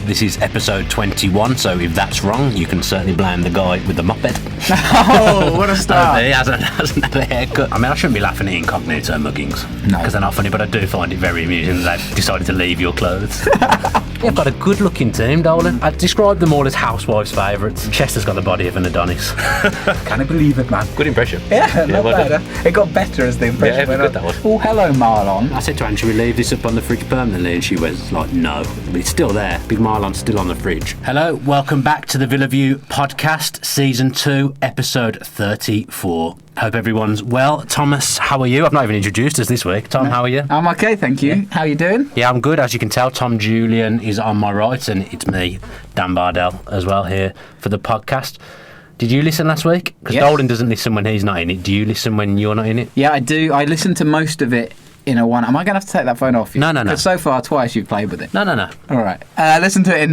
This is episode 21, so if that's wrong, you can certainly blame the guy with the moped. Oh, what a start. He hasn't had a haircut. I mean, I shouldn't be laughing at incognito muggings, because they're not funny, but I do find it very amusing that they've decided to leave your clothes. You've got a good-looking team, Dolan. I'd describe them all as housewives' favourites. Chester's got the body of an Adonis. Can I believe it, man? Good impression. Yeah, not bad. It got better as the impression went on. That was. Oh, hello, Marlon. I said to Anne, should we leave this up on the fridge permanently? And she was like, no. But it's still there. Big Marlon's still on the fridge. Hello, welcome back to the Villa View podcast, Season 2, Episode 34. Hope everyone's well. Thomas, how are you? I've not even introduced us this week. Tom, how are you? I'm okay, thank you. Yeah. How are you doing? Yeah, I'm good. As you can tell, Tom Julian is on my right, and it's me, Dan Bardell, as well here for the podcast. Did you listen last week? Because Yes. Dolan doesn't listen when he's not in it. Do you listen when you're not in it? Yeah, I do. I listened to most of it in a one. Am I going to have to take that phone off you? No. Because so far, twice you've played with it. No. All right. I listened to it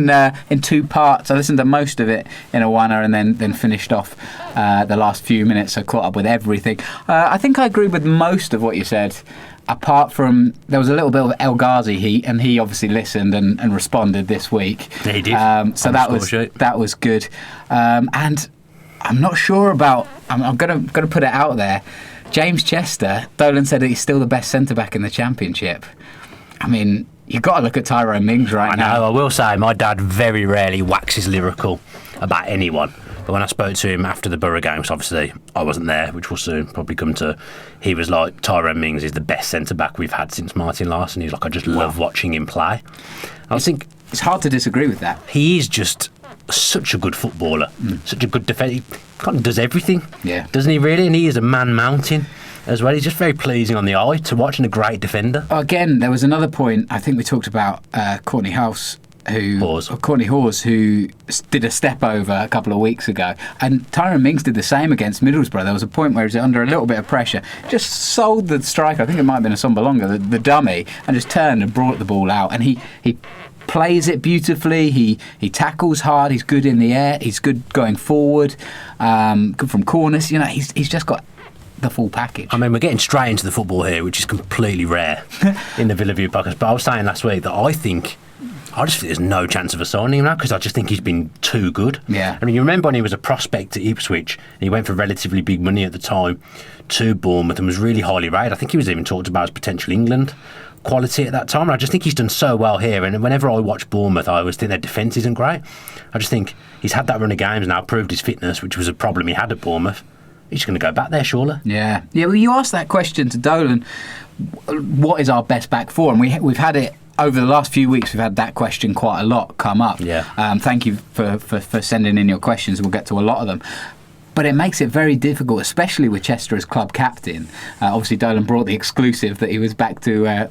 in two parts. I listened to most of it in a oneer and then finished off the last few minutes. So caught up with everything. I think I agree with most of what you said. Apart from, there was a little bit of El Ghazi heat, and he obviously listened and responded this week. Yeah, he did. So that was good. And I'm not sure about. I'm gonna put it out there. James Chester, Dolan said that he's still the best centre-back in the Championship. I mean, you've got to look at Tyrone Mings right now. I know, I will say, my dad very rarely waxes lyrical about anyone. But when I spoke to him after the Borough games, obviously, I wasn't there, which will soon probably come to, he was like, Tyrone Mings is the best centre-back we've had since Martin Larson. He's like, I just love watching him play. I think it's hard to disagree with that. He is just such a good footballer, such a good defender. He kind of does everything, doesn't he really? And he is a man mountain as well. He's just very pleasing on the eye to watch, and a great defender. Again, there was another point, I think we talked about Courtney Hawes, who did a step over a couple of weeks ago, and Tyrone Mings did the same against Middlesbrough. There was a point where he was under a little bit of pressure, just sold the striker, I think it might have been a Sombalonga, the dummy, and just turned and brought the ball out, and he plays it beautifully. He tackles hard. He's good in the air. He's good going forward. Good from corners. You know, he's just got the full package. I mean, we're getting straight into the football here, which is completely rare in the Villa View podcast. But I was saying last week that I just think there's no chance of us signing him now, because I just think he's been too good. Yeah. I mean, you remember when he was a prospect at Ipswich and he went for relatively big money at the time to Bournemouth and was really highly rated. I think he was even talked about as potential England quality at that time, and I just think he's done so well here. And whenever I watch Bournemouth, I always think their defence isn't great. I just think he's had that run of games now, proved his fitness, which was a problem he had at Bournemouth. He's going to go back there, surely. Yeah. Well, you asked that question to Dolan, what is our best back four? And we've had it over the last few weeks. We've had that question quite a lot come up. Yeah. Thank you for sending in your questions. We'll get to a lot of them. But it makes it very difficult, especially with Chester as club captain. Obviously, Dolan brought the exclusive that he was back to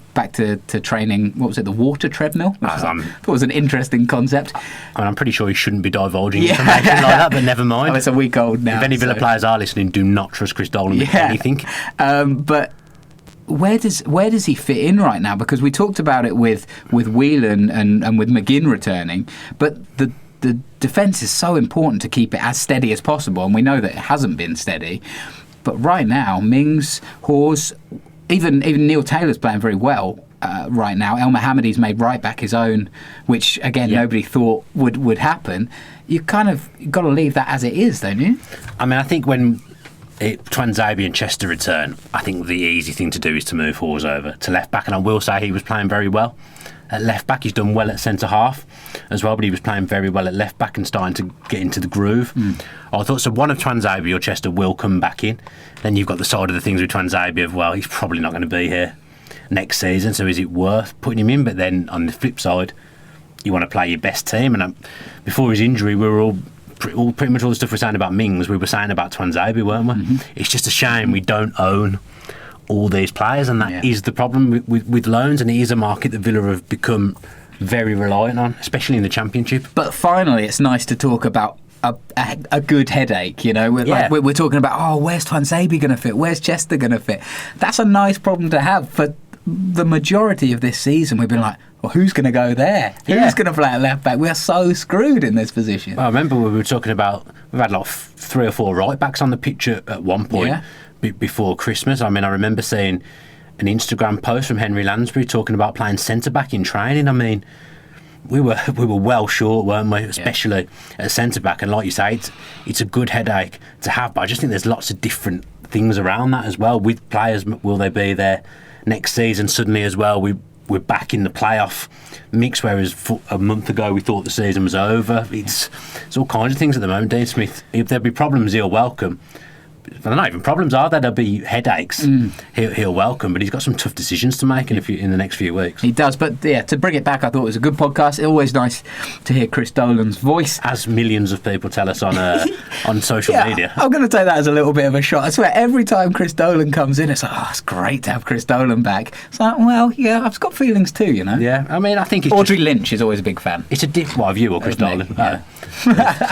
training. What was it, the water treadmill? It was an interesting concept. I mean, I'm pretty sure he shouldn't be divulging information like that, but never mind. Oh, it's a week old now. If any Villa players are listening, do not trust Chris Dolan with anything. But where does he fit in right now? Because we talked about it with Whelan and with McGinn returning, but the defence is so important to keep it as steady as possible, and we know that it hasn't been steady. But right now, Mings, Hawes, even Neil Taylor's playing very well right now. El Mohammedi's made right back his own, which again nobody thought would happen. You kind of got to leave that as it is, don't you? I mean, I think when Twanzebe and Chester return, I think the easy thing to do is to move Hawes over to left back, and I will say he was playing very well at left back. He's done well at centre half as well, but he was playing very well at left back and starting to get into the groove. I thought so. One of Twanzebe or Chester will come back in. Then you've got the side of the things with Twanzebe of, well, he's probably not going to be here next season, so is it worth putting him in? But then on the flip side, you want to play your best team, and before his injury, we were all pretty much all the stuff we're saying about Mings, we were saying about Twanzebe, weren't we? Mm-hmm. It's just a shame we don't own all these players, and that is the problem with loans, and it is a market that Villa have become very reliant on, especially in the Championship. But finally, it's nice to talk about a good headache, you know. We're talking about, where's Twanzebe going to fit? Where's Chester going to fit? That's a nice problem to have. For the majority of this season, we've been like, well, who's going to go there? Who's going to play at left back? We're so screwed in this position. Well, I remember we were talking about, we've had like 3 or 4 right backs on the pitch at one point before Christmas. I mean, I remember seeing an Instagram post from Henry Lansbury talking about playing centre back in training. I mean, we were well short, weren't we? Especially at centre back, and like you say, it's a good headache to have. But I just think there's lots of different things around that as well. With players, will they be there next season? Suddenly, as well, we're back in the playoff mix, whereas a month ago we thought the season was over. It's all kinds of things at the moment. Dean Smith, if there'll be problems, he'll welcome. They're not even problems, are there? There'll be headaches. He'll welcome, but he's got some tough decisions to make in the next few weeks. He does, but yeah, to bring it back, I thought it was a good podcast. It's always nice to hear Chris Dolan's voice, as millions of people tell us on social media. I'm going to take that as a little bit of a shot. I swear, every time Chris Dolan comes in, it's like, it's great to have Chris Dolan back. It's like, well, yeah, I've got feelings too, you know. Yeah, I mean, I think it's Audrey Lynch is always a big fan. It's a different view of Chris Dolan. Yeah.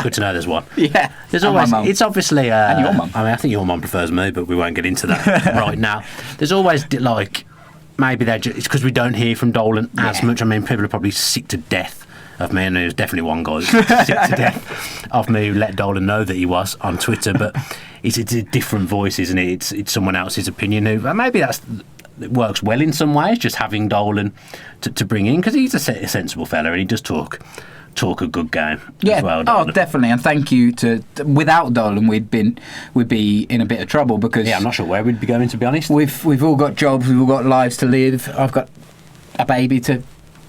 Good to know there's one. Yeah, there's always. It's obviously. And your mum. I mean, I think your mum prefers me, but we won't get into that right now. There's always maybe it's because we don't hear from Dolan as much. I mean, people are probably sick to death of me, and there's definitely one guy sick to death of me who let Dolan know that he was on Twitter. But it's a different voice, isn't it? It's someone else's opinion. Maybe it works well in some ways, just having Dolan to bring in, because he's a sensible fella and he does talk a good game as well. Dolan. Definitely, and thank you to without Dolan we'd be in a bit of trouble, because I'm not sure where we'd be going, to be honest. We've all got jobs, we've all got lives to live. I've got a baby to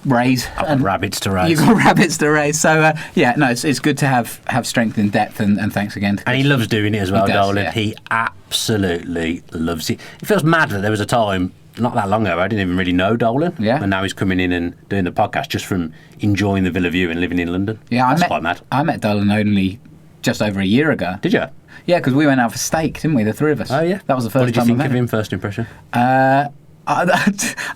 raise. I've got rabbits to raise. You've got rabbits to raise. So it's good to have strength in depth, and thanks again. And he loves doing it as well, Dolan. Yeah. He absolutely loves it. It feels mad that there was a time not that long ago I didn't even really know Dolan, and now he's coming in and doing the podcast just from enjoying the Villa View and living in London. Yeah, that's quite mad. I met Dolan only just over a year ago. Did you? Yeah, because we went out for steak, didn't we, the three of us? Oh yeah, that was the first time. What did you think of him? First impression? I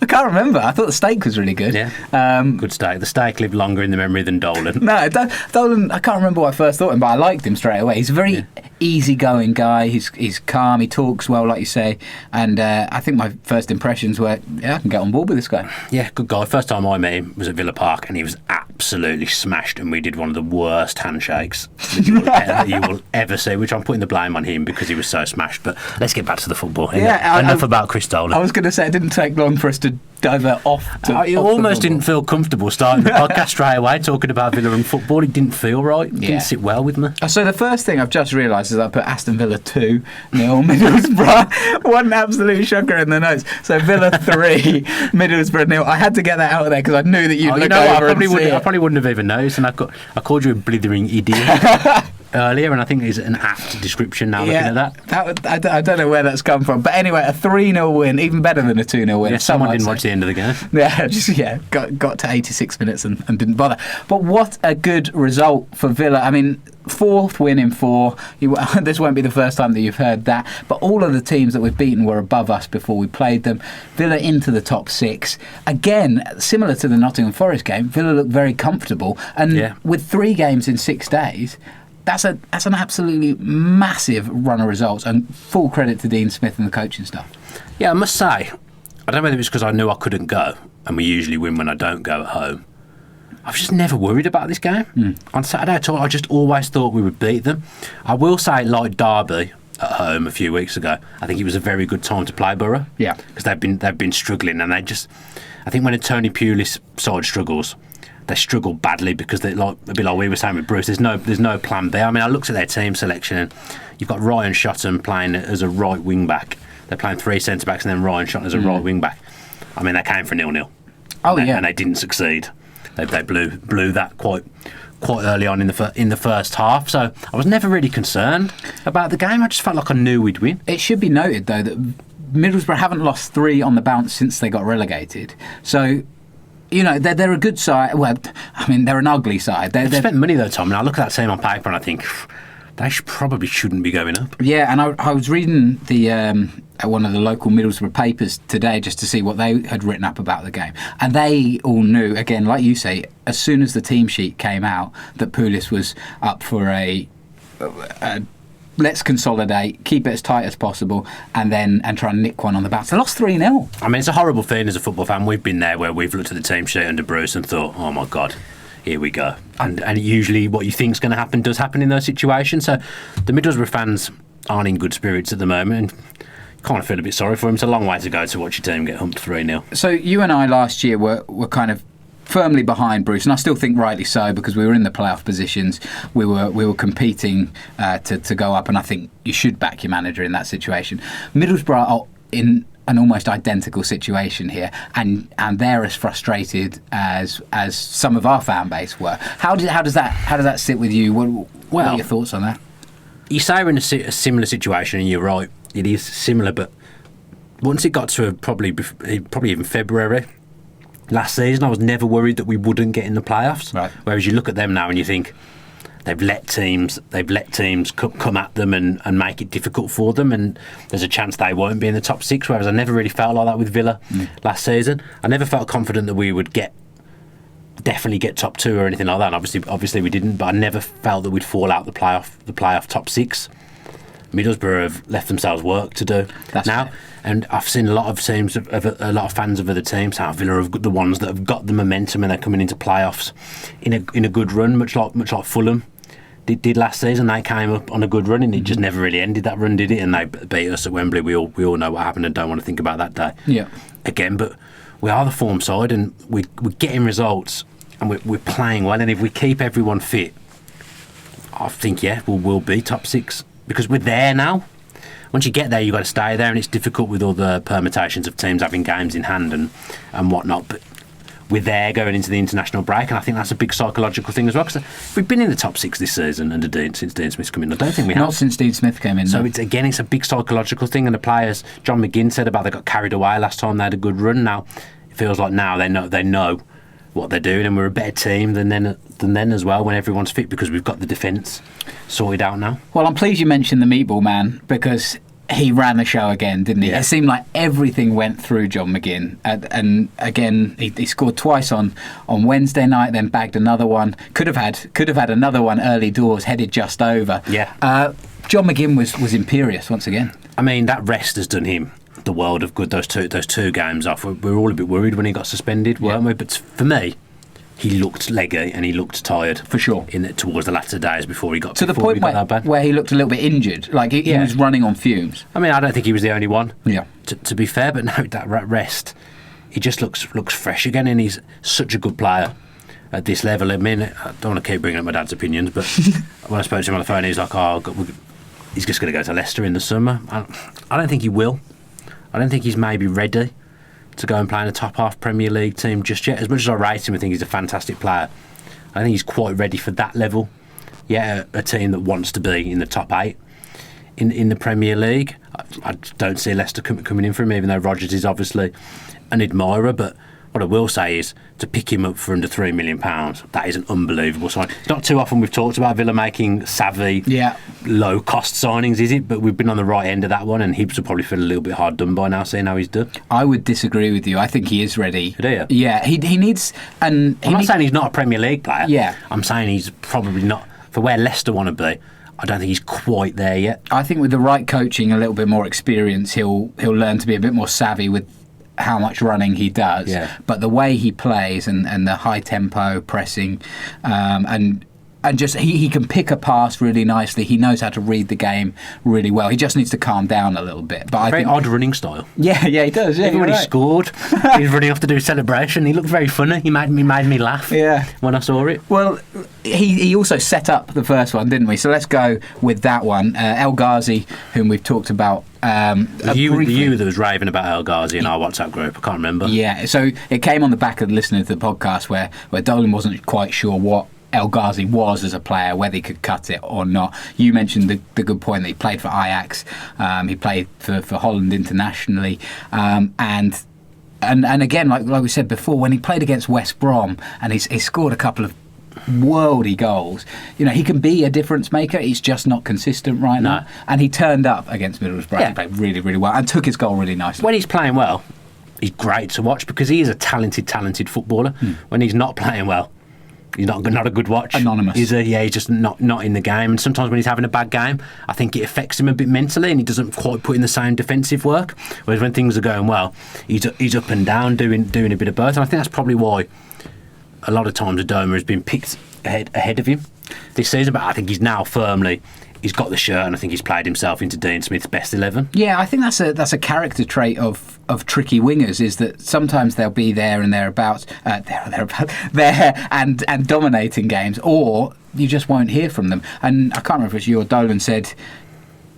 can't remember. I thought the steak was really good. Yeah, good steak. The steak lived longer in the memory than Dolan. No, Dolan, I can't remember what I first thought of him, but I liked him straight away. He's a very easygoing guy. He's calm. He talks well, like you say. And I think my first impressions were, I can get on board with this guy. Yeah, good guy. First time I met him was at Villa Park, and he was absolutely smashed, and we did one of the worst handshakes that you will ever see, which I'm putting the blame on him because he was so smashed. But let's get back to the football. Enough about Chris Dolan. I was going to say, it didn't take long for us to divert off. You almost didn't feel comfortable starting the podcast straight away talking about Villa and football. It didn't feel right. It didn't sit well with me. So the first thing I've just realised is I put Aston Villa 2-0 Middlesbrough. One absolute shocker in the notes. So Villa 3, Middlesbrough 0. I had to get that out of there because I knew that you'd look over and see it. I probably wouldn't have even noticed, and I called you a blithering idiot earlier, and I think it's an apt description now looking at that. I don't know where that's come from. But anyway, a 3-0 win, even better than a 2-0 win. Yeah, someone didn't watch the end of the game. Got to 86 minutes and didn't bother. But what a good result for Villa. I mean, 4th win in 4. This won't be the first time that you've heard that. But all of the teams that we've beaten were above us before we played them. Villa into the top 6. Again, similar to the Nottingham Forest game, Villa looked very comfortable. And with 3 games in 6 days, that's an absolutely massive run of results, and full credit to Dean Smith and the coaching staff. Yeah, I must say, I don't know whether it's because I knew I couldn't go, and we usually win when I don't go at home. I was just never worried about this game. On Saturday at all, I just always thought we would beat them. I will say, like Derby at home a few weeks ago, I think it was a very good time to play Borough. Yeah, because they've been struggling, and I think when a Tony Pulis side struggles, they struggle badly because they a bit like we were saying with Bruce. There's no plan B. I mean, I looked at their team selection, and you've got Ryan Shotton playing as a right wing back. They're playing 3 centre backs, and then Ryan Shotton as a right wing back. I mean, they came for 0-0. And they didn't succeed. They blew that quite early on in the first half. So I was never really concerned about the game. I just felt like I knew we'd win. It should be noted though that Middlesbrough haven't lost 3 on the bounce since they got relegated. So, you know, they're a good side. Well, I mean, they're an ugly side. They've spent money though, Tom. And I look at that team on paper and I think they probably shouldn't be going up. Yeah, and I was reading one of the local Middlesbrough papers today just to see what they had written up about the game. And they all knew, again, like you say, as soon as the team sheet came out, that Pulis was up for a let's consolidate, keep it as tight as possible, and try and nick one on the bounce. They lost 3-0. I mean, it's a horrible feeling as a football fan. We've been there where we've looked at the team sheet under Bruce and thought, oh my God, here we go. And usually what you think's going to happen does happen in those situations. So the Middlesbrough fans aren't in good spirits at the moment, and you kind of feel a bit sorry for them. It's a long way to go to watch your team get humped 3-0. So you and I last year were kind of firmly behind Bruce, and I still think rightly so, because we were in the playoff positions. We were competing to go up, and I think you should back your manager in that situation. Middlesbrough are in an almost identical situation here, and they're as frustrated as some of our fan base were. How does that sit with you? What are your thoughts on that? You say we're in a similar situation, and you're right. It is similar, but once it got to probably even February last season, I was never worried that we wouldn't get in the playoffs. Right. Whereas you look at them now and you think they've let teams come at them and make it difficult for them, and there's a chance they won't be in the top 6. Whereas I never really felt like that with Villa last season. I never felt confident that we would definitely get top 2 or anything like that. And obviously we didn't, but I never felt that we'd fall out the playoff top 6. Middlesbrough have left themselves work to do now, and I've seen a lot of teams, a lot of fans of other teams. How Villa are the ones that have got the momentum and they're coming into playoffs in a good run, much like Fulham did last season. They came up on a good run and it just never really ended that run, did it? And they beat us at Wembley. We all know what happened and don't want to think about that day again. But we are the form side and we're getting results and we're playing well. And if we keep everyone fit, I think we'll be top 6. Because we're there now. Once you get there, you've got to stay there, and it's difficult with all the permutations of teams having games in hand and whatnot. But we're there going into the international break, and I think that's a big psychological thing as well. Because we've been in the top 6 this season since Dean Smith's come in. I don't think we have. Not since Dean Smith came in. So it's a big psychological thing, and the players, John McGinn said about they got carried away last time they had a good run. Now it feels like now they know what they're doing, and we're a better team than then as well when everyone's fit, because we've got the defence sorted out now. Well, I'm pleased you mentioned the Meatball Man, because he ran the show again, didn't he? Yeah. It seemed like everything went through John McGinn, and again he scored twice on Wednesday night, then bagged another one. Could have had another one early doors, headed just over. Yeah. John McGinn was imperious once again. I mean, that rest has done him the world of good. Those two games off, we were all a bit worried when he got suspended, weren't we? But for me, he looked leggy and he looked tired for sure towards the latter days before he got to the point where he looked a little bit injured, like he was running on fumes. I mean, I don't think he was the only one. Yeah. To be fair, but no, that rest, he just looks fresh again, and he's such a good player at this level. I mean, I don't want to keep bringing up my dad's opinions, but when I spoke to him on the phone, he's like, he's just going to go to Leicester in the summer. I don't think he will. I don't think he's maybe ready to go and play in a top half Premier League team just yet. As much as I rate him, I think he's a fantastic player. I think he's quite ready for that level. Yeah, a team that wants to be in the top 8 in the Premier League. I don't see Leicester coming in for him, even though Rodgers is obviously an admirer. But what I will say is, to pick him up for under £3 million, that is an unbelievable sign. It's not too often we've talked about Villa making savvy, low-cost signings, is it? But we've been on the right end of that one, and Hibs will probably feel a little bit hard done by now, seeing how he's done. I would disagree with you. I think he is ready. Do you? Yeah, he needs... I'm not saying he's not a Premier League player. Yeah. I'm saying he's probably not... For where Leicester want to be, I don't think he's quite there yet. I think with the right coaching, a little bit more experience, he'll learn to be a bit more savvy with how much running he does. Yeah. But the way he plays and the high tempo pressing and just he can pick a pass really nicely. He knows how to read the game really well. He just needs to calm down a little bit. But I think odd running style. Yeah, he does. Yeah, even when he scored, he was running off to do a celebration. He looked very funny. He made me laugh. Yeah. When I saw it. Well, he also set up the first one, didn't we? So let's go with that one. El Ghazi, whom we've talked about. You that was raving about El Ghazi in our WhatsApp group. I can't remember. Yeah. So it came on the back of listening to the podcast where Dolan wasn't quite sure what El Ghazi was as a player, whether he could cut it or not. You mentioned the good point that he played for Ajax, he played for Holland internationally, and again, like we said before, when he played against West Brom and he scored a couple of worldy goals, he can be a difference maker. He's just not consistent right now, and he turned up against Middlesbrough. Yeah. He played really, really well and took his goal really nicely. When he's playing well, he's great to watch because he is a talented footballer. When he's not playing well, he's not a good watch. Anonymous. He's just not in the game. And sometimes when he's having a bad game, I think it affects him a bit mentally, and he doesn't quite put in the same defensive work. Whereas when things are going well, he's up and down doing a bit of both. And I think that's probably why a lot of times Adoma has been picked ahead of him this season. But I think he's now firmly he's got the shirt, and I think he's played himself into Dean Smith's best 11. Yeah, I think that's a character trait of tricky wingers, is that sometimes they'll be there and thereabouts, there and dominating games, or you just won't hear from them. And I can't remember if it was you or Dolan said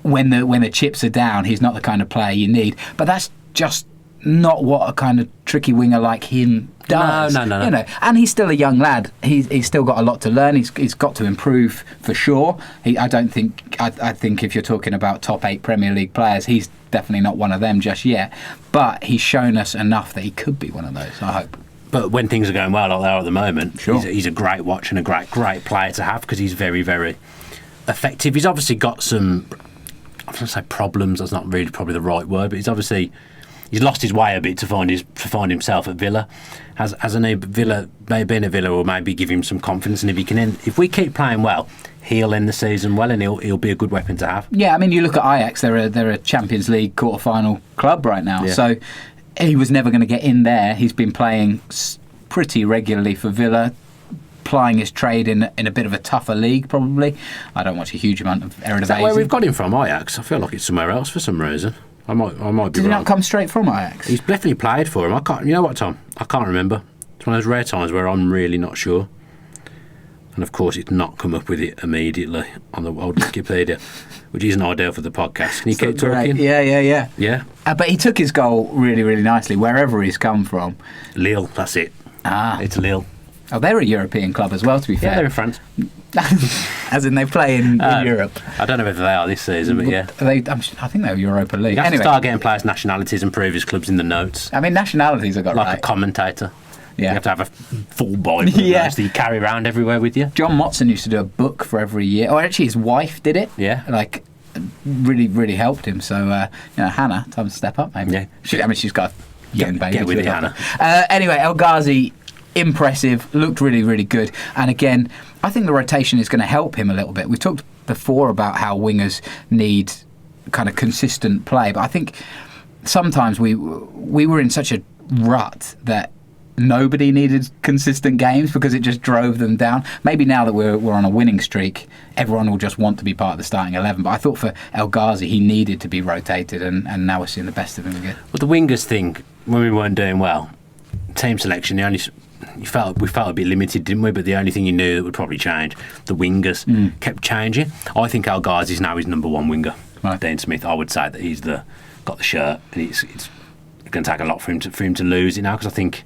when the chips are down, he's not the kind of player you need. But that's just not what a kind of tricky winger like him does. No. You know, and he's still a young lad. He's still got a lot to learn. He's got to improve for sure. I think if you're talking about top 8 Premier League players, he's definitely not one of them just yet. But he's shown us enough that he could be one of those, I hope. But when things are going well like they are at the moment, sure. he's a great watch and a great player to have, because he's very, very effective. He's obviously got some, I'm going to say problems, that's not really probably the right word, but he's lost his way a bit to find himself at Villa. Hasn't he? Villa, maybe in a Villa will maybe give him some confidence, and if we keep playing well, he'll end the season well, and he'll be a good weapon to have. Yeah, I mean, you look at Ajax; they're a Champions League quarter-final club right now. Yeah. So he was never going to get in there. He's been playing pretty regularly for Villa, plying his trade in a bit of a tougher league, probably. I don't watch a huge amount of Eredivisie. Is that where we've got him from, Ajax? I feel like it's somewhere else for some reason. I might be wrong. Did he not come straight from Ajax? He's definitely played for him. You know what, Tom? I can't remember. It's one of those rare times where I'm really not sure. And of course, it's not come up with it immediately on the old Wikipedia, which isn't ideal for the podcast. Can you keep talking? Yeah. Yeah? But he took his goal really, really nicely, wherever he's come from. Lille, that's it. It's Lille. Oh, they're a European club as well, to be fair. Yeah, they're in France. As in they play in Europe. I don't know whether they are this season, but yeah. I think they're Europa League. You have to start getting players' nationalities and previous clubs in the notes. I mean, nationalities have got like right. a commentator. Yeah. You have to have a full Bible that you carry around everywhere with you. John Motson used to do a book for every year. Or actually, his wife did it. Yeah. Like, really, really helped him. So, Hannah, time to step up, maybe. Yeah. She's got a young baby. Get with it, Hannah. Anyway, El Ghazi, impressive, looked really, really good. And again, I think the rotation is going to help him a little bit. We've talked before about how wingers need kind of consistent play, but I think sometimes we were in such a rut that nobody needed consistent games because it just drove them down. Maybe now that we're on a winning streak, everyone will just want to be part of the starting 11. But I thought for El Ghazi, he needed to be rotated, and now we're seeing the best of him again. Well, the wingers thing, when we weren't doing well, team selection, we felt a bit limited, didn't we? But the only thing you knew that would probably change, the wingers kept changing. I think El Ghazi's now his number one winger. Right. Dean Smith, I would say that he's got the shirt, and it's going to take a lot for him to lose it now, because I think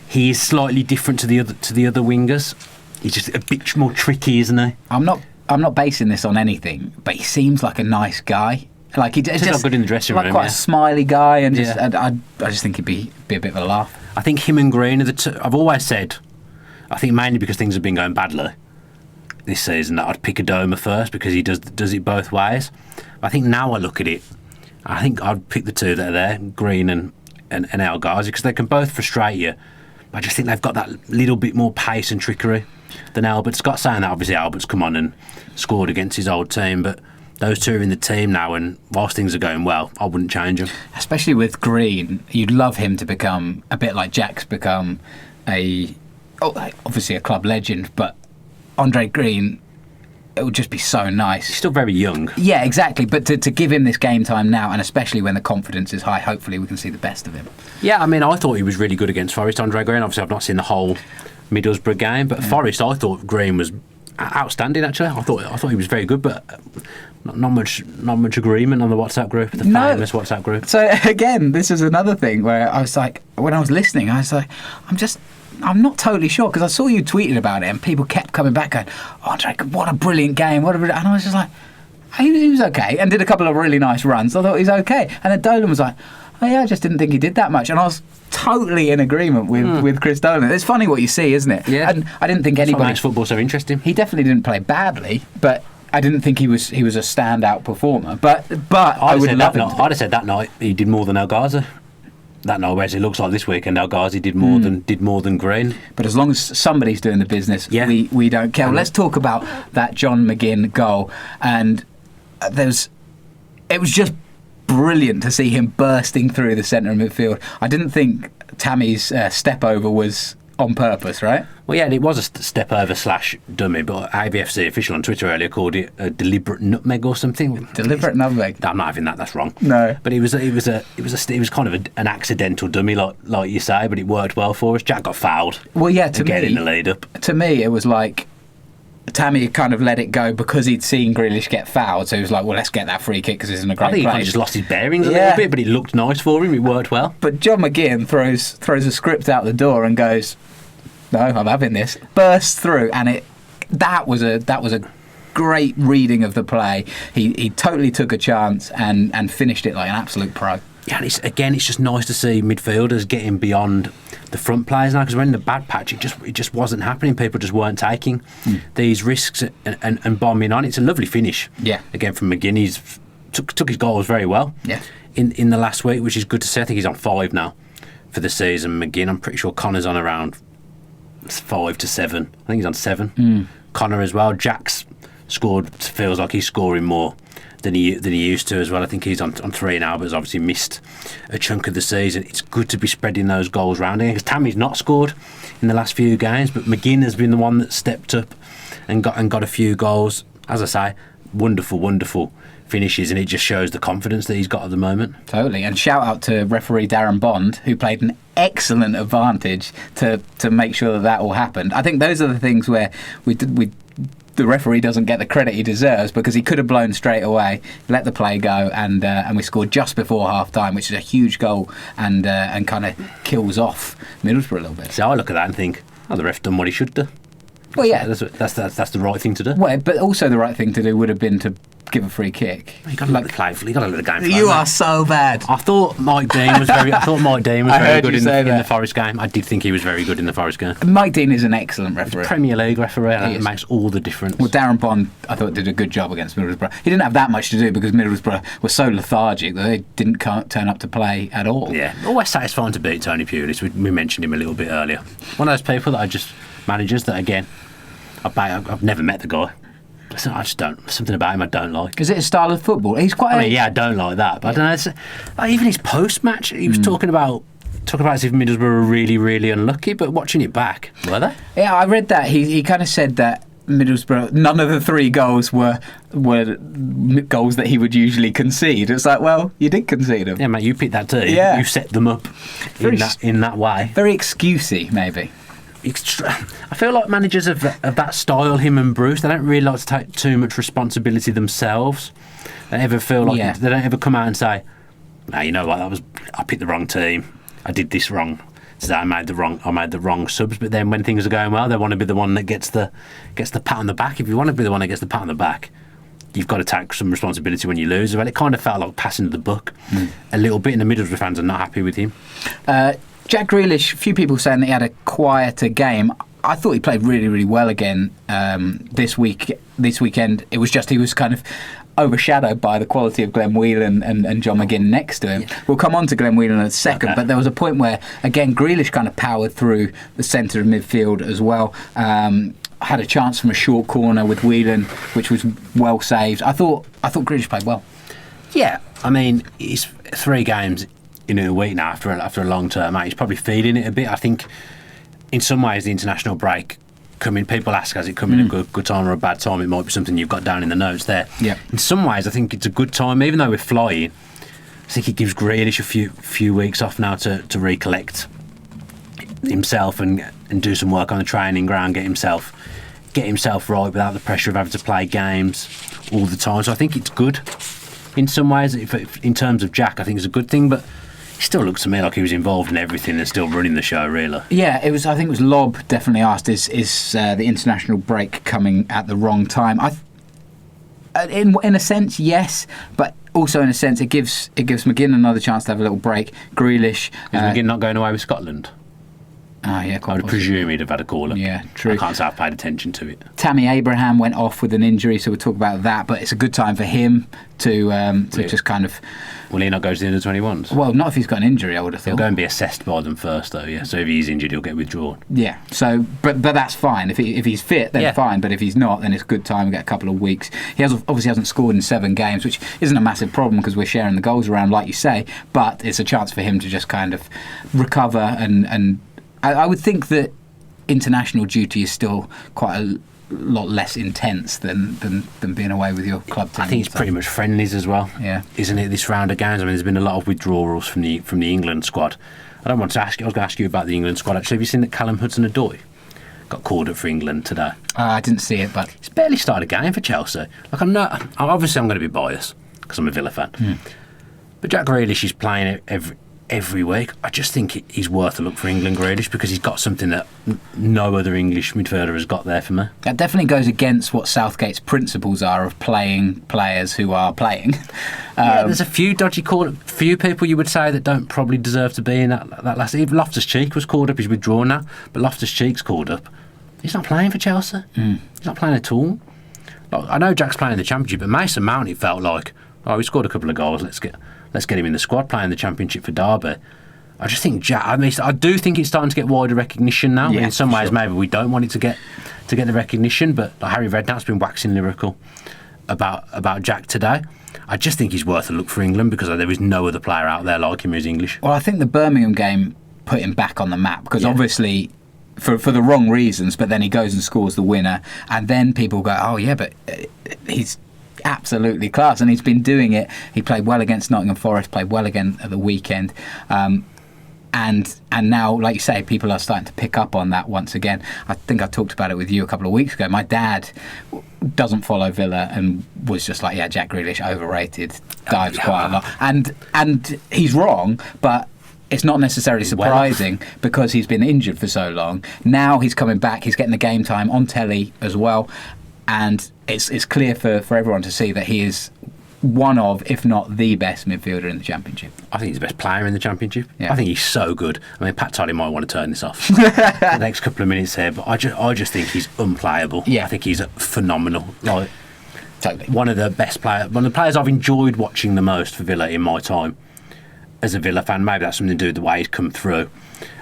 he is slightly different to the other wingers. He's just a bit more tricky, isn't he? I'm not basing this on anything, but he seems like a nice guy. Like he's just good in the dressing room, quite a smiley guy, and I just think he'd be a bit of a laugh. I think him and Green are the two. I've always said, I think mainly because things have been going badly this season, that I'd pick Adoma first because he does it both ways. I think now I look at it, I think I'd pick the two that are there, Green and El Ghazi, because they can both frustrate you. But I just think they've got that little bit more pace and trickery than Albert. Scott saying that obviously Albert's come on and scored against his old team, but those two are in the team now, and whilst things are going well, I wouldn't change them. Especially with Green, you'd love him to become a bit like Jack's become obviously a club legend, but Andre Green, it would just be so nice. He's still very young. Yeah, exactly. But to give him this game time now, and especially when the confidence is high, hopefully we can see the best of him. Yeah, I mean, I thought he was really good against Forest, Andre Green. Obviously, I've not seen the whole Middlesbrough game, but Forest, I thought Green was outstanding. Actually, I thought he was very good, but not much agreement on the WhatsApp group, the famous WhatsApp group. So again, this is another thing where I was like, when I was listening, I was like, I'm not totally sure, because I saw you tweeting about it and people kept coming back going, oh, Andre, what a brilliant game, and I was just like, he was okay, and did a couple of really nice runs. I thought he was okay, and then Dolan was like, oh yeah, I just didn't think he did that much, and I was totally in agreement with Chris Dolan. It's funny what you see, isn't it? Yeah. And I didn't think anybody. That's what makes football so interesting. He definitely didn't play badly, but I didn't think he was a standout performer. But I would love him. I'd have said that night he did more than El Ghazi. That night, whereas it looks like this weekend, El Ghazi did more than Green. But as long as somebody's doing the business, we don't care. Well, let's talk about that John McGinn goal, and it was just brilliant to see him bursting through the centre of midfield. I didn't think Tammy's step over was on purpose, right? Well, yeah, and it was a step over / dummy, but AVFC official on Twitter earlier called it a deliberate nutmeg or something. Deliberate nutmeg. I'm not having that. That's wrong. No, but it was kind of an accidental dummy, like you say, but it worked well for us. Jack got fouled. Well, yeah, to me, in the lead up. To me, it was like Tammy kind of let it go because he'd seen Grealish get fouled, so he was like, well, let's get that free kick because it's in a great place. I think he kind of just lost his bearings a little bit, but it looked nice for him. It worked well. But John McGinn throws a script out the door and goes, no, I'm having this. Bursts through, and that was a great reading of the play. He totally took a chance and finished it like an absolute pro. Yeah, and it's just nice to see midfielders getting beyond the front players now, because when in the bad patch, it just wasn't happening. People just weren't taking these risks and bombing on. It's a lovely finish. Yeah. Again from McGinn, he's took his goals very well. Yeah. In the last week, which is good to see. I think he's on 5 now for the season. McGinn, I'm pretty sure Connor's on around 5 to 7. I think he's on 7. Connor as well. Jack's scored. Feels like he's scoring more than he used to as well. I think he's on 3 now, but has obviously missed a chunk of the season. It's good to be spreading those goals around again, because Tammy's not scored in the last few games, but McGinn has been the one that stepped up and got a few goals. As I say, wonderful finishes, and it just shows the confidence that he's got at the moment. Totally. And shout out to referee Darren Bond, who played an excellent advantage to make sure that all happened. I think those are the things where the referee doesn't get the credit he deserves, because he could have blown straight away, let the play go, and we scored just before half time, which is a huge goal and kind of kills off Middlesbrough a little bit. So I look at that and think, the ref done what he should do. Well, yeah, that's the right thing to do. Well, but also the right thing to do would have been to give a free kick. You got to let the game play. You are so bad. I thought Mike Dean was very good in the Forest game. I did think he was very good in the Forest game. Mike Dean is an excellent referee. Premier League referee, and it makes all the difference. Well, Darren Bond, I thought, did a good job against Middlesbrough. He didn't have that much to do because Middlesbrough were so lethargic that they didn't turn up to play at all. Yeah, always satisfying to beat Tony Pulis. We mentioned him a little bit earlier. One of those people that managers that, again, I've never met the guy. I just don't. Something about him I don't like. Is it a style of football? He's quite. I don't like that. But I don't know. It's, even his post-match, he was talking about as if Middlesbrough were really, really unlucky. But watching it back, were they? Yeah, I read that. He kind of said that Middlesbrough, none of the 3 goals were goals that he would usually concede. It's like, well, you did concede them. Yeah, mate, you picked that too. Yeah. You set them up in that way. Very excusey, maybe. I feel like managers of that style, him and Bruce, they don't really like to take too much responsibility themselves. They ever feel like they don't ever come out and say, "No, you know what? I picked the wrong team. I did this wrong. So I made the wrong subs." But then when things are going well, they want to be the one that gets the pat on the back. If you want to be the one that gets the pat on the back, you've got to take some responsibility when you lose. Well, it kind of felt like passing the buck a little bit, and the Middlesbrough fans are not happy with him. Jack Grealish, a few people saying that he had a quieter game. I thought he played really, really well again this weekend. It was just he was kind of overshadowed by the quality of Glenn Whelan and John McGinn next to him. Yeah. We'll come on to Glenn Whelan in a second, but there was a point where, again, Grealish kind of powered through the centre of midfield as well. Had a chance from a short corner with Whelan, which was well saved. I thought Grealish played well. Yeah, I mean, it's 3 games in a week now after a long term, mate. He's probably feeling it a bit. I think in some ways the international break people ask, has it come in a good time or a bad time? It might be something you've got down in the notes there. Yeah. In some ways I think it's a good time, even though we're flying. I think it gives Grealish a few weeks off now to recollect himself and do some work on the training ground, get himself right without the pressure of having to play games all the time. So I think it's good in some ways. In terms of Jack, I think it's a good thing, but he still looks to me like he was involved in everything and still running the show, really. Yeah, I think it was Lob definitely asked, is the international break coming at the wrong time? In a sense, yes, but also in a sense it gives McGinn another chance to have a little break. Grealish. Is McGinn not going away with Scotland? Yeah, I would presume he'd have had a call up. Yeah, true. I can't say I've paid attention to it. Tammy Abraham went off with an injury, so we'll talk about that, but it's a good time for him to just kind of... Will he not go to the under-21s? Well, not if he's got an injury, I would have thought. He'll go and be assessed by them first, though, yeah. So if he's injured, he'll get withdrawn. Yeah, so, but that's fine. If he's fit, then fine, but if he's not, then it's a good time to get a couple of weeks. He obviously hasn't scored in 7 games, which isn't a massive problem because we're sharing the goals around, like you say, but it's a chance for him to just kind of recover and I would think that international duty is still quite a lot less intense than being away with your club team. I think it's pretty much friendlies as well, isn't it, this round of games? I mean, there's been a lot of withdrawals from the England squad. I don't want to ask you, I was going to ask you about the England squad actually. Have you seen that Callum Hudson-Odoi got called up for England today? I didn't see it, but he's barely started a game for Chelsea. Like, obviously I'm going to be biased because I'm a Villa fan, but Jack Grealish is playing every week. I just think he's worth a look for England, Grealish, because he's got something that no other English midfielder has got there for me. That definitely goes against what Southgate's principles are of playing players who are playing. There's a few dodgy few people you would say that don't probably deserve to be in that last. Even Loftus-Cheek was called up. He's withdrawn now, but Loftus-Cheek's called up. He's not playing for Chelsea. He's not playing at all. Like, I know Jack's playing in the Championship, but Mason Mount, it felt like, he scored a couple of goals. Let's get him in the squad playing the Championship for Derby. I just think Jack. I do think it's starting to get wider recognition now. In some ways, maybe we don't want it to get the recognition, but Harry Redknapp's been waxing lyrical about Jack today. I just think he's worth a look for England because there is no other player out there like him who's English. Well, I think the Birmingham game put him back on the map because obviously for the wrong reasons, but then he goes and scores the winner, and then people go, oh yeah, but he's absolutely class, and he's been doing it. He played well against Nottingham Forest, played well again at the weekend, and now, like you say, people are starting to pick up on that once again. I think I talked about it with you a couple of weeks ago. My dad doesn't follow Villa and was just like, yeah, Jack Grealish overrated, dives quite a lot, and he's wrong, but it's not necessarily surprising because he's been injured for so long. Now he's coming back, he's getting the game time on telly as well, and it's clear for everyone to see that he is one of, if not the best midfielder in the Championship. I think he's the best player in the Championship. Yeah. I think he's so good. I mean, Pat Tully might want to turn this off the next couple of minutes here, but I just think he's unplayable. Yeah. I think he's phenomenal. Like, totally. One of the best players, one of the players I've enjoyed watching the most for Villa in my time as a Villa fan. Maybe that's something to do with the way he's come through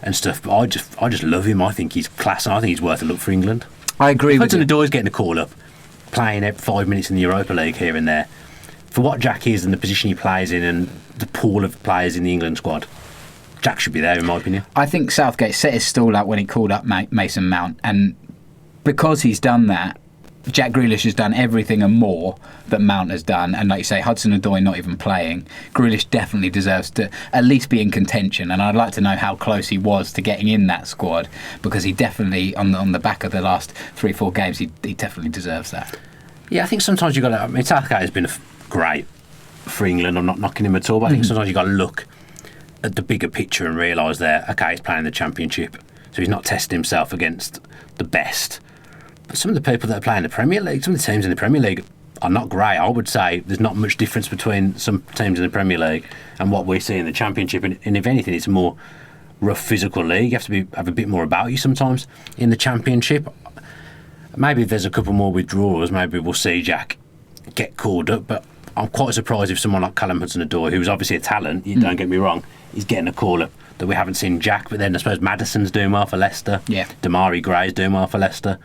and stuff, but I just love him. I think he's class, and I think he's worth a look for England. I agree with you. Hudson-Odoi's getting a call up, playing 5 minutes in the Europa League here and there. For what Jack is and the position he plays in and the pool of players in the England squad, Jack should be there, in my opinion. I think Southgate set his stall out when he called up Mason Mount, and because he's done that, Jack Grealish has done everything and more that Mount has done, and like you say, Hudson-Odoi not even playing. Grealish definitely deserves to at least be in contention, and I'd like to know how close he was to getting in that squad, because he definitely, on the back of the last 3-4 games, he definitely deserves that. Yeah, I think sometimes you've got to... I mean, Southgate has been great for England. I'm not knocking him at all, but I think sometimes you've got to look at the bigger picture and realise that, okay, he's playing the Championship, so he's not testing himself against the best. But some of the people that are playing the Premier League, some of the teams in the Premier League are not great. I would say there's not much difference between some teams in the Premier League and what we see in the Championship. And if anything, it's a more rough physical league. You have to have a bit more about you sometimes in the Championship. Maybe if there's a couple more withdrawals, maybe we'll see Jack get called up. But I'm quite surprised if someone like Callum Hudson-Odoi, who's obviously a talent, you don't get me wrong, he's getting a call up that we haven't seen Jack. But then I suppose Maddison's doing well for Leicester. Yeah. Damari Gray's doing well for Leicester.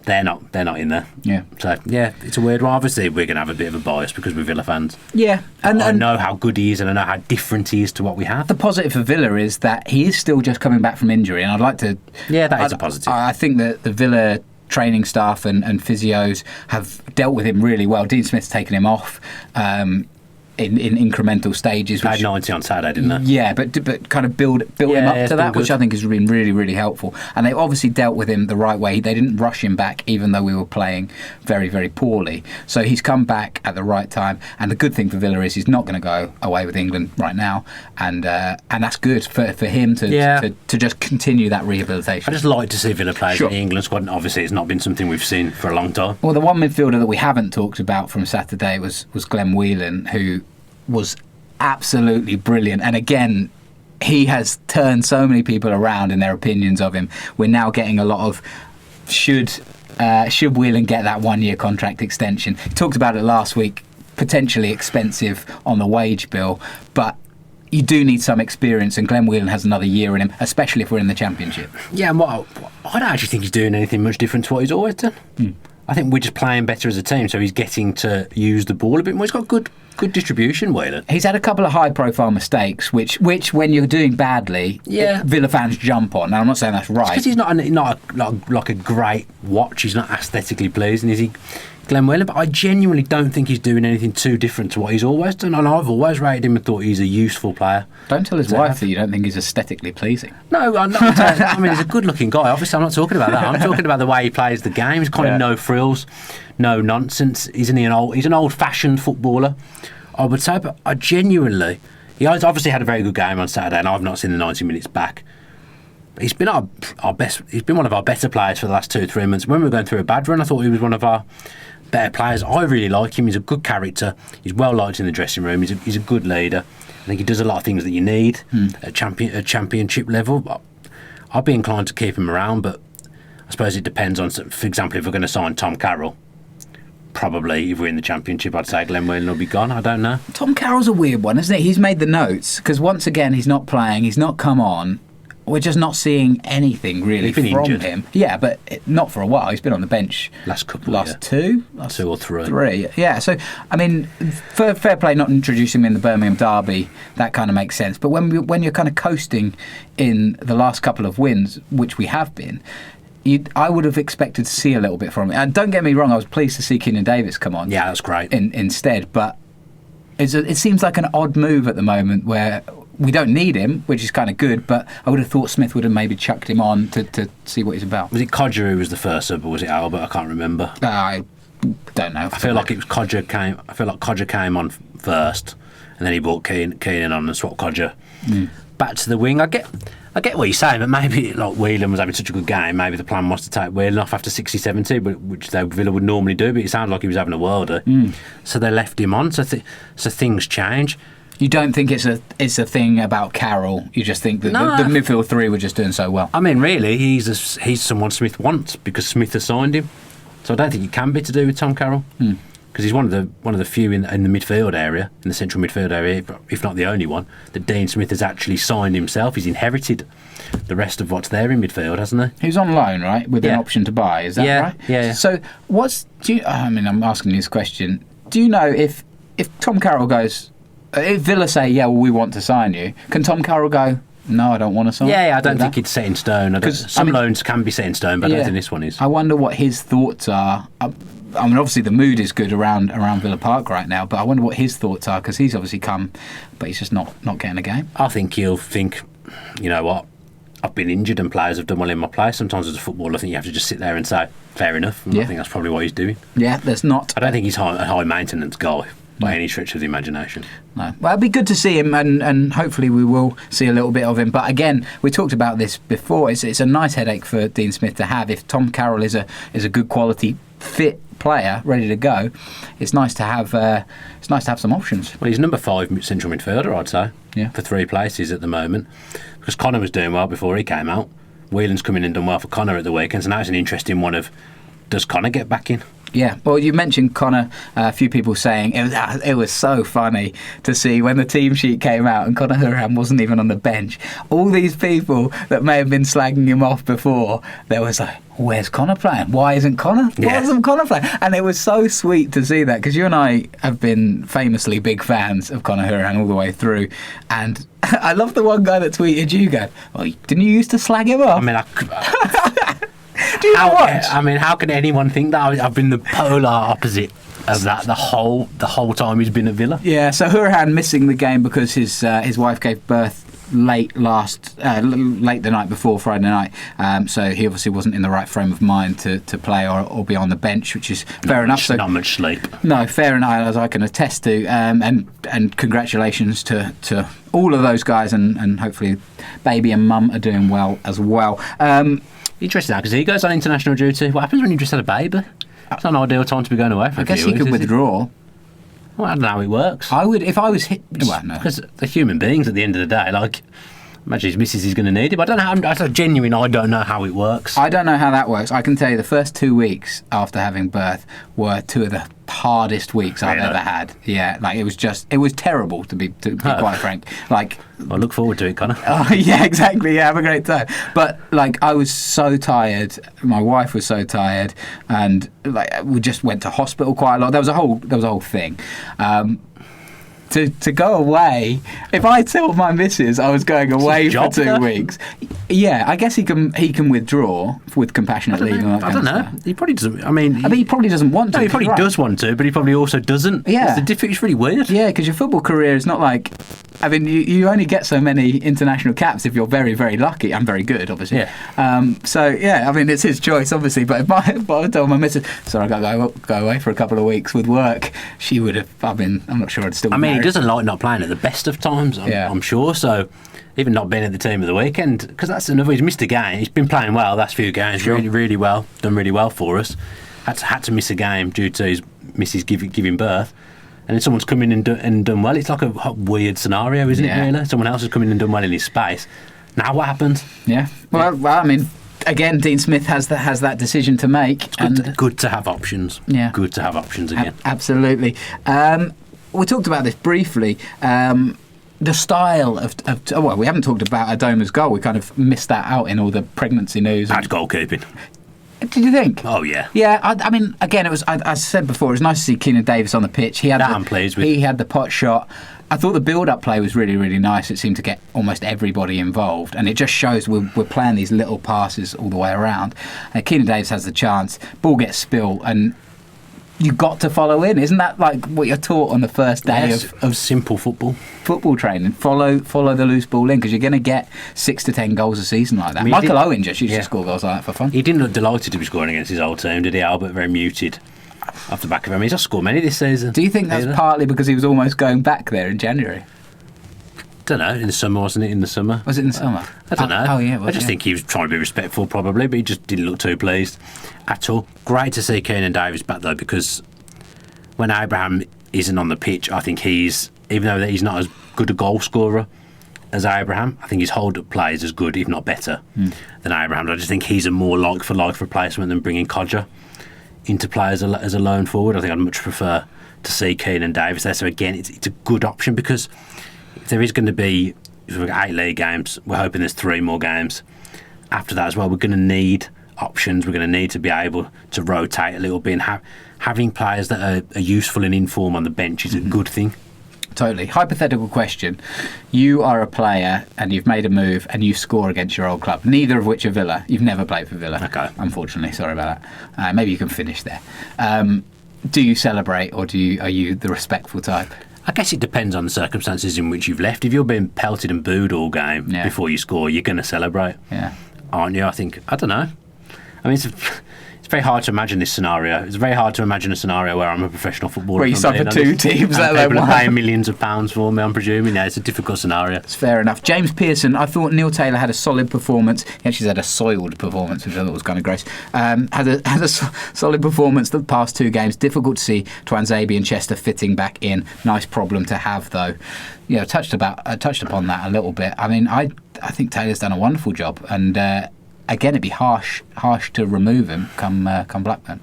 They're not in there. Yeah. So, yeah, it's a weird one. Obviously, we're going to have a bit of a bias because we're Villa fans. Yeah. And I know how good he is and I know how different he is to what we have. The positive for Villa is that he is still just coming back from injury, and I'd like to... Yeah, that is a positive. I think that the Villa training staff and physios have dealt with him really well. Dean Smith's taken him off in incremental stages. They had 90 on Saturday, didn't they? Yeah, but kind of built him up to that, which I think has been really, really helpful. And they obviously dealt with him the right way. They didn't rush him back, even though we were playing very, very poorly. So he's come back at the right time. And the good thing for Villa is he's not going to go away with England right now, and that's good for him to just continue that rehabilitation. I just like to see Villa players in the England squad, and obviously it's not been something we've seen for a long time. Well, the one midfielder that we haven't talked about from Saturday was Glenn Whelan, who was absolutely brilliant. And again, he has turned so many people around in their opinions of him. We're now getting a lot of should Whelan get that 1-year contract extension. He talked about it last week, potentially expensive on the wage bill, but you do need some experience, and Glenn Whelan has another year in him, especially if we're in the Championship. Yeah, and I don't actually think he's doing anything much different to what he's always done. I think we're just playing better as a team, so he's getting to use the ball a bit more. He's got good good distribution, Whelan. He's had a couple of high-profile mistakes, which when you're doing badly, Villa fans jump on. Now, I'm not saying that's right. Because he's not like a great watch. He's not aesthetically pleasing, is he, Glenn Whelan? But I genuinely don't think he's doing anything too different to what he's always done. And I've always rated him and thought he's a useful player. Don't tell his wife that you don't think he's aesthetically pleasing. No, I'm not. I mean, he's a good-looking guy. Obviously, I'm not talking about that. I'm talking about the way he plays the game. He's kind of no frills, no nonsense. He's an old-fashioned footballer, I would say. But I genuinely, he obviously had a very good game on Saturday, and I've not seen the 90 minutes back. He's been our best. He's been one of our better players for the last 2-3 months. When we were going through a bad run, I thought he was one of our better players. I really like him. He's a good character. He's well liked in the dressing room. He's a good leader. I think he does a lot of things that you need at championship level. I'd be inclined to keep him around, but I suppose it depends on. For example, if we're going to sign Tom Carroll, probably if we're in the championship, I'd say Glenn Whelan will be gone. I don't know. Tom Carroll's a weird one, isn't it? He's made the notes because once again he's not playing. He's not come on. We're just not seeing anything really from injured. him. Yeah, but not for a while. He's been on the bench last two or three. Yeah, so I mean, fair play not introducing him in the Birmingham derby. That kind of makes sense. But when you're kind of coasting in the last couple of wins, which we have been, I would have expected to see a little bit from him. And don't get me wrong, I was pleased to see Keenan Davis come on. Yeah, that's great. Instead, but it seems like an odd move at the moment where we don't need him, which is kind of good, but I would have thought Smith would have maybe chucked him on to see what he's about. Was it Codger who was the first sub, or was it Albert? I can't remember. I don't know. I feel like it was Codger came. I feel like Codger came on first, and then he brought Keenan on and swapped Codger back to the wing. I get what you're saying, but maybe like Whelan was having such a good game. Maybe the plan was to take Whelan off after 60-70, which Villa would normally do. But it sounded like he was having a worlder, so they left him on. So things change. You don't think it's a thing about Carroll? You just think that the midfield three were just doing so well? I mean, really, he's someone Smith wants because Smith has signed him. So I don't think it can be to do with Tom Carroll because he's one of the few in the midfield area, in the central midfield area, if not the only one, that Dean Smith has actually signed himself. He's inherited the rest of what's there in midfield, hasn't he? He was on loan, right, with an option to buy. Is that right? Yeah. So I'm asking you this question. Do you know if Tom Carroll goes? If Villa say, we want to sign you, can Tom Carroll go, no, I don't want to sign? Yeah, I don't think it's set in stone. Some loans can be set in stone, but I don't think this one is. I wonder what his thoughts are. I mean, obviously the mood is good around Villa Park right now, but I wonder what his thoughts are because he's obviously come, but he's just not getting a game. I think he'll think, you know what, I've been injured and players have done well in my place. Sometimes as a footballer, I think you have to just sit there and say, fair enough. And I think that's probably what he's doing. Yeah, there's not. I don't think he's a high maintenance guy by any stretch of the imagination. No. Well, it'd be good to see him, and hopefully we will see a little bit of him. But again, we talked about this before. It's a nice headache for Dean Smith to have. If Tom Carroll is a good quality, fit player, ready to go, it's nice to have some options. Well, he's number 5 central midfielder, I'd say, for 3 places at the moment. Because Connor was doing well before he came out. Whelan's come in and done well for Connor at the weekend, so now it's an interesting one of, does Connor get back in? Yeah, well, you mentioned Connor. A few people saying it was so funny to see when the team sheet came out and Conor Hourihane wasn't even on the bench. All these people that may have been slagging him off before, there was like, where's Connor playing? Why isn't Connor? Why isn't Connor playing? And it was so sweet to see that because you and I have been famously big fans of Conor Hourihane all the way through. And I love the one guy that tweeted you going, well, didn't you used to slag him off? I mean, Do you watch? I mean, how can anyone think that? I've been the polar opposite of that the whole time he's been at Villa. Yeah, so Hourihane missing the game because his wife gave birth late the night before Friday night, so he obviously wasn't in the right frame of mind to play or be on the bench, which is fair enough. So not much sleep. No, fair enough, as I can attest to, and congratulations to all of those guys, and hopefully baby and mum are doing well as well. Interesting now, because he goes on international duty. What happens when you just had a baby? It's not an ideal time to be going away for a few weeks. I guess he could withdraw. Well, I don't know how it works. I would, if I was hit. Well, no. Because they're human beings at the end of the day. Like, imagine his missus is going to need him. I don't know how. I don't know how it works. I don't know how that works. I can tell you the first 2 weeks after having birth were 2 of the hardest weeks I've ever had. Yeah, like it was terrible to be quite frank. Like, I look forward to it, Connor. Oh yeah, exactly. Yeah, have a great time. But like, I was so tired. My wife was so tired, and like we just went to hospital quite a lot. There was a whole thing. to go away. If I told my missus I was going away for 2 weeks, yeah, I guess he can withdraw with compassionate leave. I don't know. He probably doesn't. I mean, he probably doesn't want to. No, he probably does want to, but he probably also doesn't. Yeah, it's really weird. Yeah, because your football career is not like. I mean, you only get so many international caps if you're very, very lucky. I'm very good, obviously. Yeah. So yeah, I mean, it's his choice, obviously. But if I told my missus, sorry, I got to go away for a couple of weeks with work, she would have. I mean, I'm not sure I'd still. I mean, he doesn't like not playing at the best of times. I'm sure. So even not being at the team of the weekend, because that's another. He's missed a game. He's been playing well last few games, sure. really well, done really well for us. Had to miss a game due to his missus giving birth. And then someone's come in and done well. It's like a weird scenario, isn't it, really? Someone else has come in and done well in his space. Now what happens? Yeah. Well, I mean, again, Dean Smith has that decision to make. Good to have options. Yeah. Good to have options again. Absolutely. We talked about this briefly. The style of well, we haven't talked about Adoma's goal. We kind of missed that out in all the pregnancy news. Bad goalkeeping. Did you think? Oh yeah. Yeah, I mean, again, it was. As I said before, it was nice to see Keenan Davis on the pitch. I'm pleased with. He had the pot shot. I thought the build-up play was really, really nice. It seemed to get almost everybody involved, and it just shows we're playing these little passes all the way around. Keenan Davis has the chance. Ball gets spilled, and you've got to follow in. Isn't that like what you're taught on the first day of simple football training? Follow the loose ball in, because you're going to get 6 to 10 goals a season like that. Michael Owen just used to score goals like that for fun. He didn't look delighted to be scoring against his old team, did he, Albert? Very muted off the back of him. He's not scored many this season. Do you think that's partly because he was almost going back there in January? Don't know. In the summer, wasn't it? In the summer. Was it in the summer? I don't know. Oh yeah. I just think he was trying to be respectful, probably, but he just didn't look too pleased at all. Great to see Keenan Davis back though, because when Abraham isn't on the pitch, I think even though he's not as good a goal scorer as Abraham, I think his hold-up play is as good, if not better, than Abraham. I just think he's a more like-for-like replacement than bringing Codger into play as a lone forward. I think I'd much prefer to see Keenan Davis there. So again, it's a good option, because if there is going to be, if we've got 8 league games, we're hoping there's 3 more games after that as well. We're going to need options. We're going to need to be able to rotate a little bit, and having players that are useful and in form on the bench is a good thing. Totally. Hypothetical question. You are a player and you've made a move and you score against your old club, neither of which are Villa. You've never played for Villa. Okay. Unfortunately. Sorry about that. Maybe you can finish there. Do you celebrate, or are you the respectful type? I guess it depends on the circumstances in which you've left. If you're being pelted and booed all game before you score, you're going to celebrate, aren't you? I don't know. I mean, it's very hard to imagine this scenario. It's very hard to imagine a scenario where I'm a professional footballer. Where you suffer 2 teams. And people are paying millions of pounds for me, I'm presuming. Yeah, it's a difficult scenario. It's fair enough. James Pearson, I thought Neil Taylor had a solid performance. He actually had a soiled performance, which I thought was kind of gross. Had a solid performance the past 2 games. Difficult to see Twanzebe and Chester fitting back in. Nice problem to have, though. Yeah, touched upon that a little bit. I mean, I think Taylor's done a wonderful job, and again, it'd be harsh to remove him come Blackburn.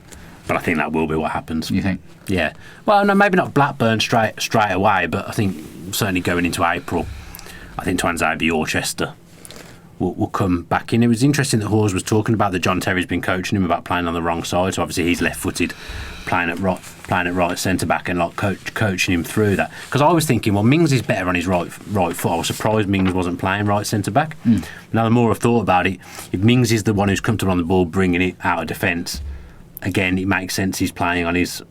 But I think that will be what happens. You think? Yeah. Well, no, maybe not Blackburn straight away, but I think certainly going into April, I think Twanzebe or Chester will come back in. It was interesting that Hawes was talking about that John Terry's been coaching him about playing on the wrong side. So obviously he's left-footed, playing at right centre back, and like coaching him through that. Because I was thinking, well, Mings is better on his right foot. I was surprised Mings wasn't playing right centre back. Now the more I've thought about it, if Mings is the one who's comfortable on the ball, bringing it out of defence, again, it makes sense he's playing on his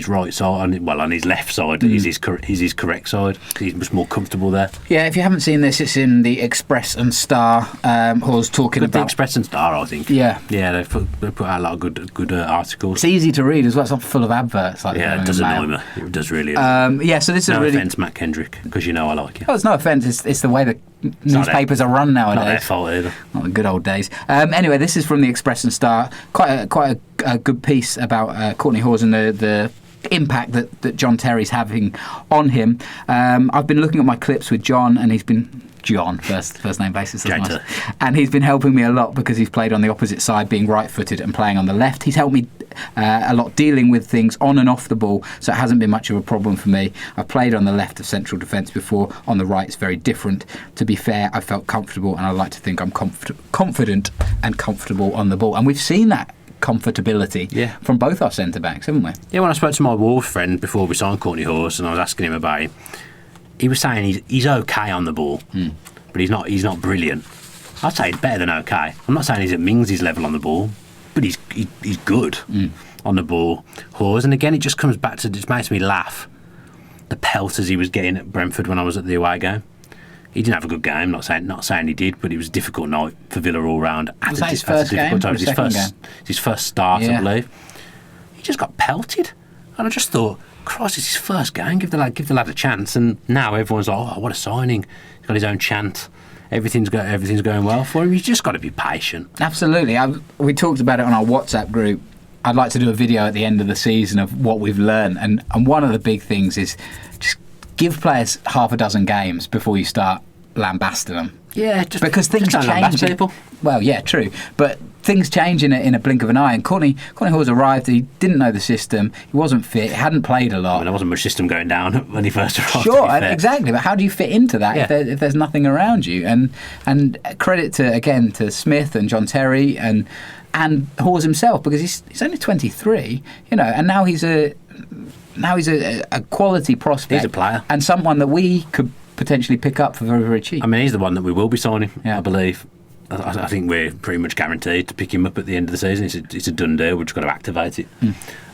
right side, on his left side is his correct side. He's much more comfortable there. Yeah, if you haven't seen this, it's in the Express and Star. Hawes talking about the Express and Star, I think. Yeah, they put out a lot of good articles. It's easy to read as well. It's not full of adverts. Like it does annoy me. It does really. Yeah, so this is really. No offence, Matt Kendrick, because you know I like you. Oh, it's no offence. It's the way the newspapers are run nowadays. Not their fault either. Not the good old days. Anyway, this is from the Express and Star. Quite a good piece about Courtney Hawes and the impact that John Terry's having on him. I've been looking at my clips with John, and he's been first name basis, nice. And he's been helping me a lot because he's played on the opposite side, being right-footed and playing on the left. He's helped me a lot dealing with things on and off the ball, so it hasn't been much of a problem for me. I've played on the left of central defence before. On the right, it's very different. To be fair, I felt comfortable, and I like to think I'm confident and comfortable on the ball, and we've seen that comfortability from both our centre backs, haven't we? Yeah, when I spoke to my Wolves friend before we signed Courtney Hawes, and I was asking him about him, he was saying he's okay on the ball, but he's not brilliant. I'd say he's better than okay. I'm not saying he's at Mings' level on the ball, but he's good on the ball. Hawes, and again, it just comes back to, it makes me laugh. The pelters he was getting at Brentford when I was at the away game. He didn't have a good game. Not saying he did, but it was a difficult night for Villa all round. Was that his first game? His first start, Yeah. I believe. He just got pelted, and I just thought, Christ, it's his first game. Give the lad a chance. And now everyone's like, oh, what a signing! He's got his own chant. Everything's going well for him. You've just got to be patient. Absolutely. We talked about it on our WhatsApp group. I'd like to do a video at the end of the season of what we've learned, and one of the big things is just give players half a dozen games before you start lambasting them. Yeah, because things just don't lambast change. people. Well, yeah, true, but things change in a blink of an eye. And Courtney Hawes arrived. He didn't know the system. He wasn't fit. He hadn't played a lot. I mean, there wasn't much system going down when he first arrived. Sure, exactly. But how do you fit into that if there's nothing around you? And credit to Smith and John Terry and Hawes himself, because he's only 23, and now he's a quality prospect. He's a player and someone that we could potentially pick up for very, very cheap. I mean, he's the one that we will be signing, yeah. I believe. I think we're pretty much guaranteed to pick him up at the end of the season. It's a done deal. We've just got to activate it.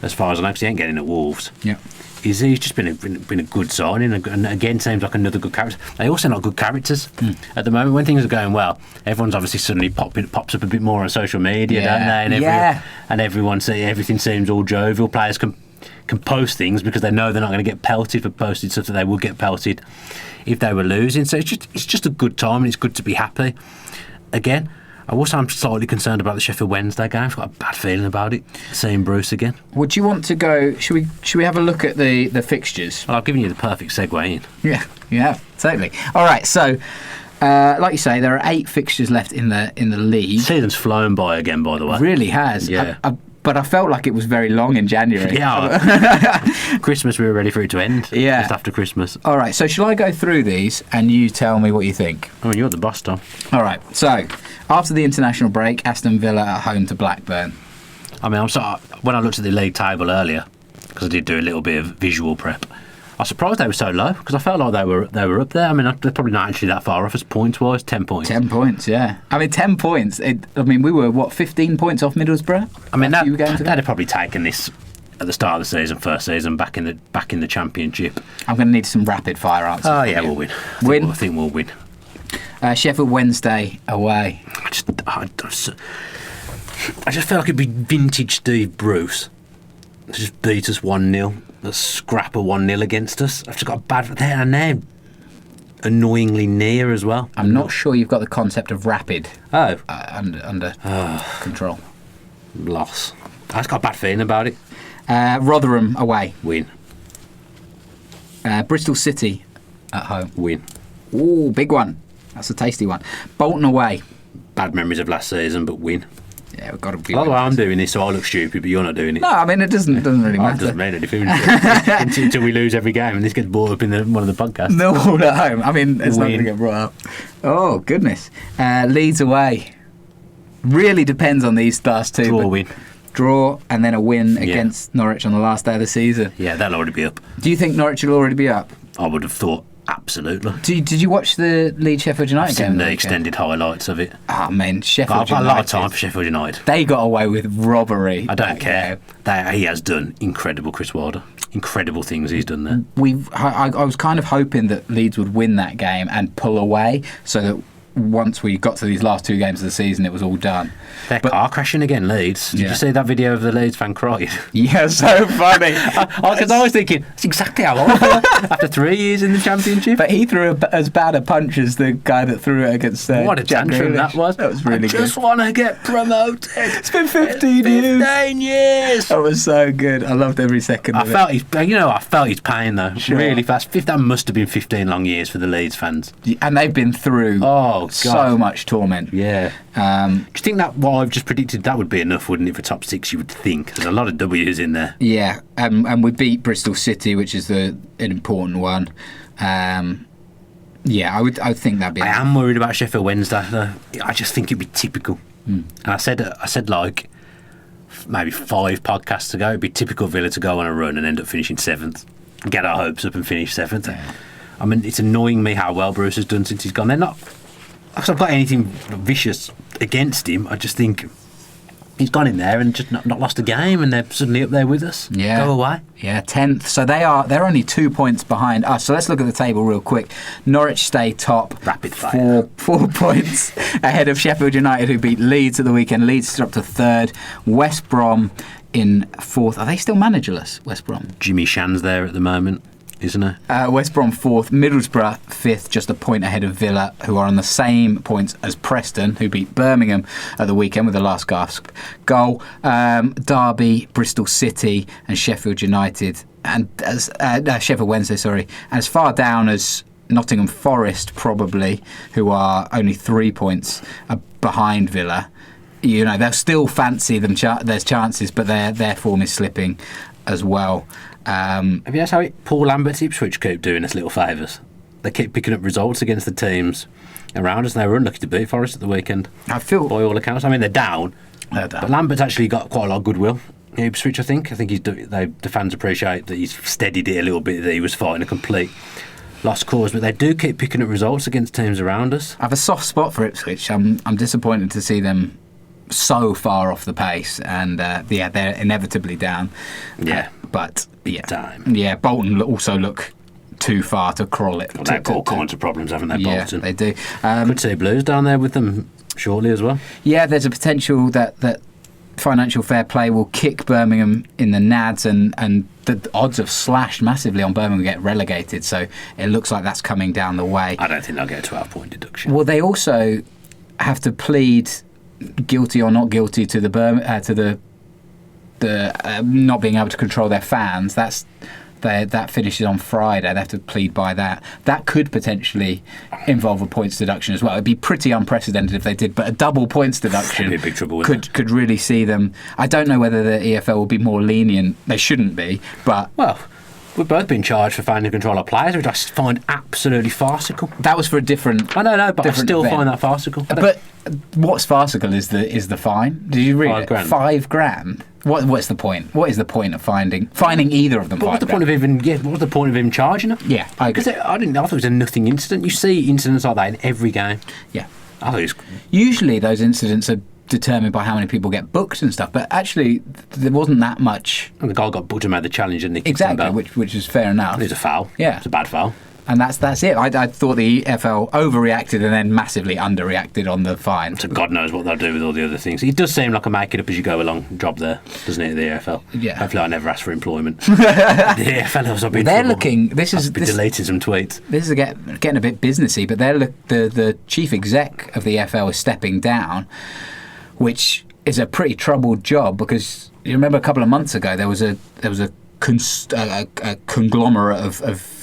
As far as I know, because he ain't getting at Wolves. Yeah. He's just been a good signing, and again seems like another good character. They also not good characters at the moment. When things are going well, everyone's obviously suddenly pops up a bit more on social media, don't they? And everything seems all jovial. Players can post things because they know they're not going to get pelted for posting stuff that they would get pelted if they were losing. So it's just a good time, and it's good to be happy. Again, I'm slightly concerned about the Sheffield Wednesday game. I've got a bad feeling about it. Seeing Bruce again. Would you want to go? Should we have a look at the fixtures? Well, I've given you the perfect segue in. Yeah, totally. All right, so like you say, there are 8 fixtures left in the league. Season's flown by again, by the way. It really has. Yeah. But I felt like it was very long in January. Yeah. Christmas, we were ready for it to end. Yeah. Just after Christmas. All right, so shall I go through these and you tell me what you think? I mean, you're the boss, Tom. All right, so after the international break, Aston Villa at home to Blackburn. I mean, I'm sorry, when I looked at the league table earlier, because I did do a little bit of visual prep, I was surprised they were so low, because I felt like they were up there. I mean, they're probably not actually that far off as points-wise. 10 points. 10 points, yeah. I mean, 10 points. We were, 15 points off Middlesbrough? I mean, they'd have probably taken this at the start of the season, first season, back in the Championship. I'm going to need some rapid-fire answers. Oh, yeah, we'll win. I think we'll win. Sheffield Wednesday away. I just feel like it'd be vintage Steve Bruce to just beat us 1-0. Let's scrap a 1-0 against us. I've just got a bad... They're annoyingly near as well. I'm not sure you've got the concept of rapid under control. Loss. I've just got a bad feeling about it. Rotherham away. Win. Bristol City at home. Win. Ooh, big one. That's a tasty one. Bolton away. Bad memories of last season, but win. Yeah, we've got to be. By the way, I'm doing this, so I look stupid, but you're not doing it. No, I mean, it doesn't really matter. It doesn't mean anything until we lose every game, and this gets brought up in one of the podcasts. No one at home. I mean, it's not going to get brought up. Oh, goodness. Leeds away. Really depends on these last two. Win. Draw, and then a win against Norwich on the last day of the season. Yeah, they'll already be up. Do you think Norwich will already be up? I would have thought. Absolutely. Did you watch the Leeds Sheffield United game? I've seen the extended highlights of it. Oh, man, Sheffield United. I've got a lot of time for Sheffield United. They got away with robbery. I don't care. He has done incredible, Chris Wilder. Incredible things he's done there. I was kind of hoping that Leeds would win that game and pull away, so that once we got to these last 2 games of the season, it was all done. They're car crashing again, Leeds. Did you see that video of the Leeds fan crying? Yeah, so funny. Because I was thinking, that's exactly how I felt after 3 years in the Championship. But he threw as bad a punch as the guy that threw it against what a tantrum that was. That was really good. I just want to get promoted. It's been 15 years. 15 years. That was so good. I loved every second of it. I felt his pain, though. Sure. Really fast. That must have been 15 long years for the Leeds fans. And they've been through so much torment. Yeah. Do you think that what I've just predicted, that would be enough, wouldn't it, for top 6, you would think? There's a lot of W's in there. Yeah, and we beat Bristol City, which is an important one. Yeah, I would think that'd be... I am worried about Sheffield Wednesday, though. I just think it'd be typical. And I said like maybe 5 podcasts ago, it'd be typical Villa to go on a run and end up finishing 7th. Get our hopes up and finish 7th. Yeah. I mean, it's annoying me how well Bruce has done since he's gone. They're not... Because I've got anything vicious against him. I just think he's gone in there and just not lost a game, and they're suddenly up there with us. Yeah. Go away. Yeah, 10th. So they're only 2 points behind us. So let's look at the table real quick. Norwich stay top. Rapid fire. 4 points ahead of Sheffield United, who beat Leeds at the weekend. Leeds are up to 3rd. West Brom in 4th. Are they still managerless, West Brom? Jimmy Shan's there at the moment, isn't he? West Brom 4th, Middlesbrough 5th, just a point ahead of Villa, who are on the same points as Preston, who beat Birmingham at the weekend with the last gasp goal. Derby, Bristol City and Sheffield United, and Sheffield Wednesday, sorry, and as far down as Nottingham Forest, probably, who are only 3 points behind Villa. You know, they'll still fancy them. There's chances, but their form is slipping as well. Have you noticed how Paul Lambert's Ipswich keep doing us little favours? They keep picking up results against the teams around us, and they were unlucky to beat Forest at the weekend. I feel, by all accounts, I mean they're down. But Lambert's actually got quite a lot of goodwill in Ipswich. I think the fans appreciate that he's steadied it a little bit. That he was fighting a complete lost cause, but they do keep picking up results against teams around us. I have a soft spot for Ipswich. I'm disappointed to see them so far off the pace, and they're inevitably down. Yeah, but yeah, time. Yeah, Bolton also look too far to crawl it. Well, they've got all kinds of problems, haven't they, Bolton? Yeah, they do. Could see Blues down there with them shortly as well. Yeah, there's a potential that financial fair play will kick Birmingham in the nads, and the odds have slashed massively on Birmingham to get relegated, so it looks like that's coming down the way. I don't think they'll get a 12-point deduction. Well, they also have to plead guilty or not guilty to the not being able to control their fans. That finishes on Friday. They have to plead by that. That could potentially involve a points deduction as well. It'd be pretty unprecedented if they did, but a double points deduction be big trouble, could really see them. I don't know whether the EFL will be more lenient. They shouldn't be, but well, we've both been charged for failing to control our players, which I find absolutely farcical. That was for a different. I know, but I still event. find that farcical. But what's farcical is the fine. Did you read it? £5,000. What's the point? What is the point of finding either of them? But what's the point of him charging them? Yeah, I agree. I thought it was a nothing incident. You see incidents like that in every game. Yeah, I thought it was... Usually those incidents are determined by how many people get booked and stuff, but actually there wasn't that much. And the guy got booked and made the challenge, and exactly, which is fair enough. It was a foul. Yeah, it's a bad foul. And that's it. I thought the EFL overreacted and then massively underreacted on the fine. So God knows what they'll do with all the other things. It does seem like a make it up as you go along job there, doesn't it, the EFL? Yeah. Hopefully I never ask for employment. The EFL has been they're looking... deleting some tweets. This is getting a bit businessy, but the chief exec of the EFL is stepping down, which is a pretty troubled job, because you remember a couple of months ago there was a conglomerate of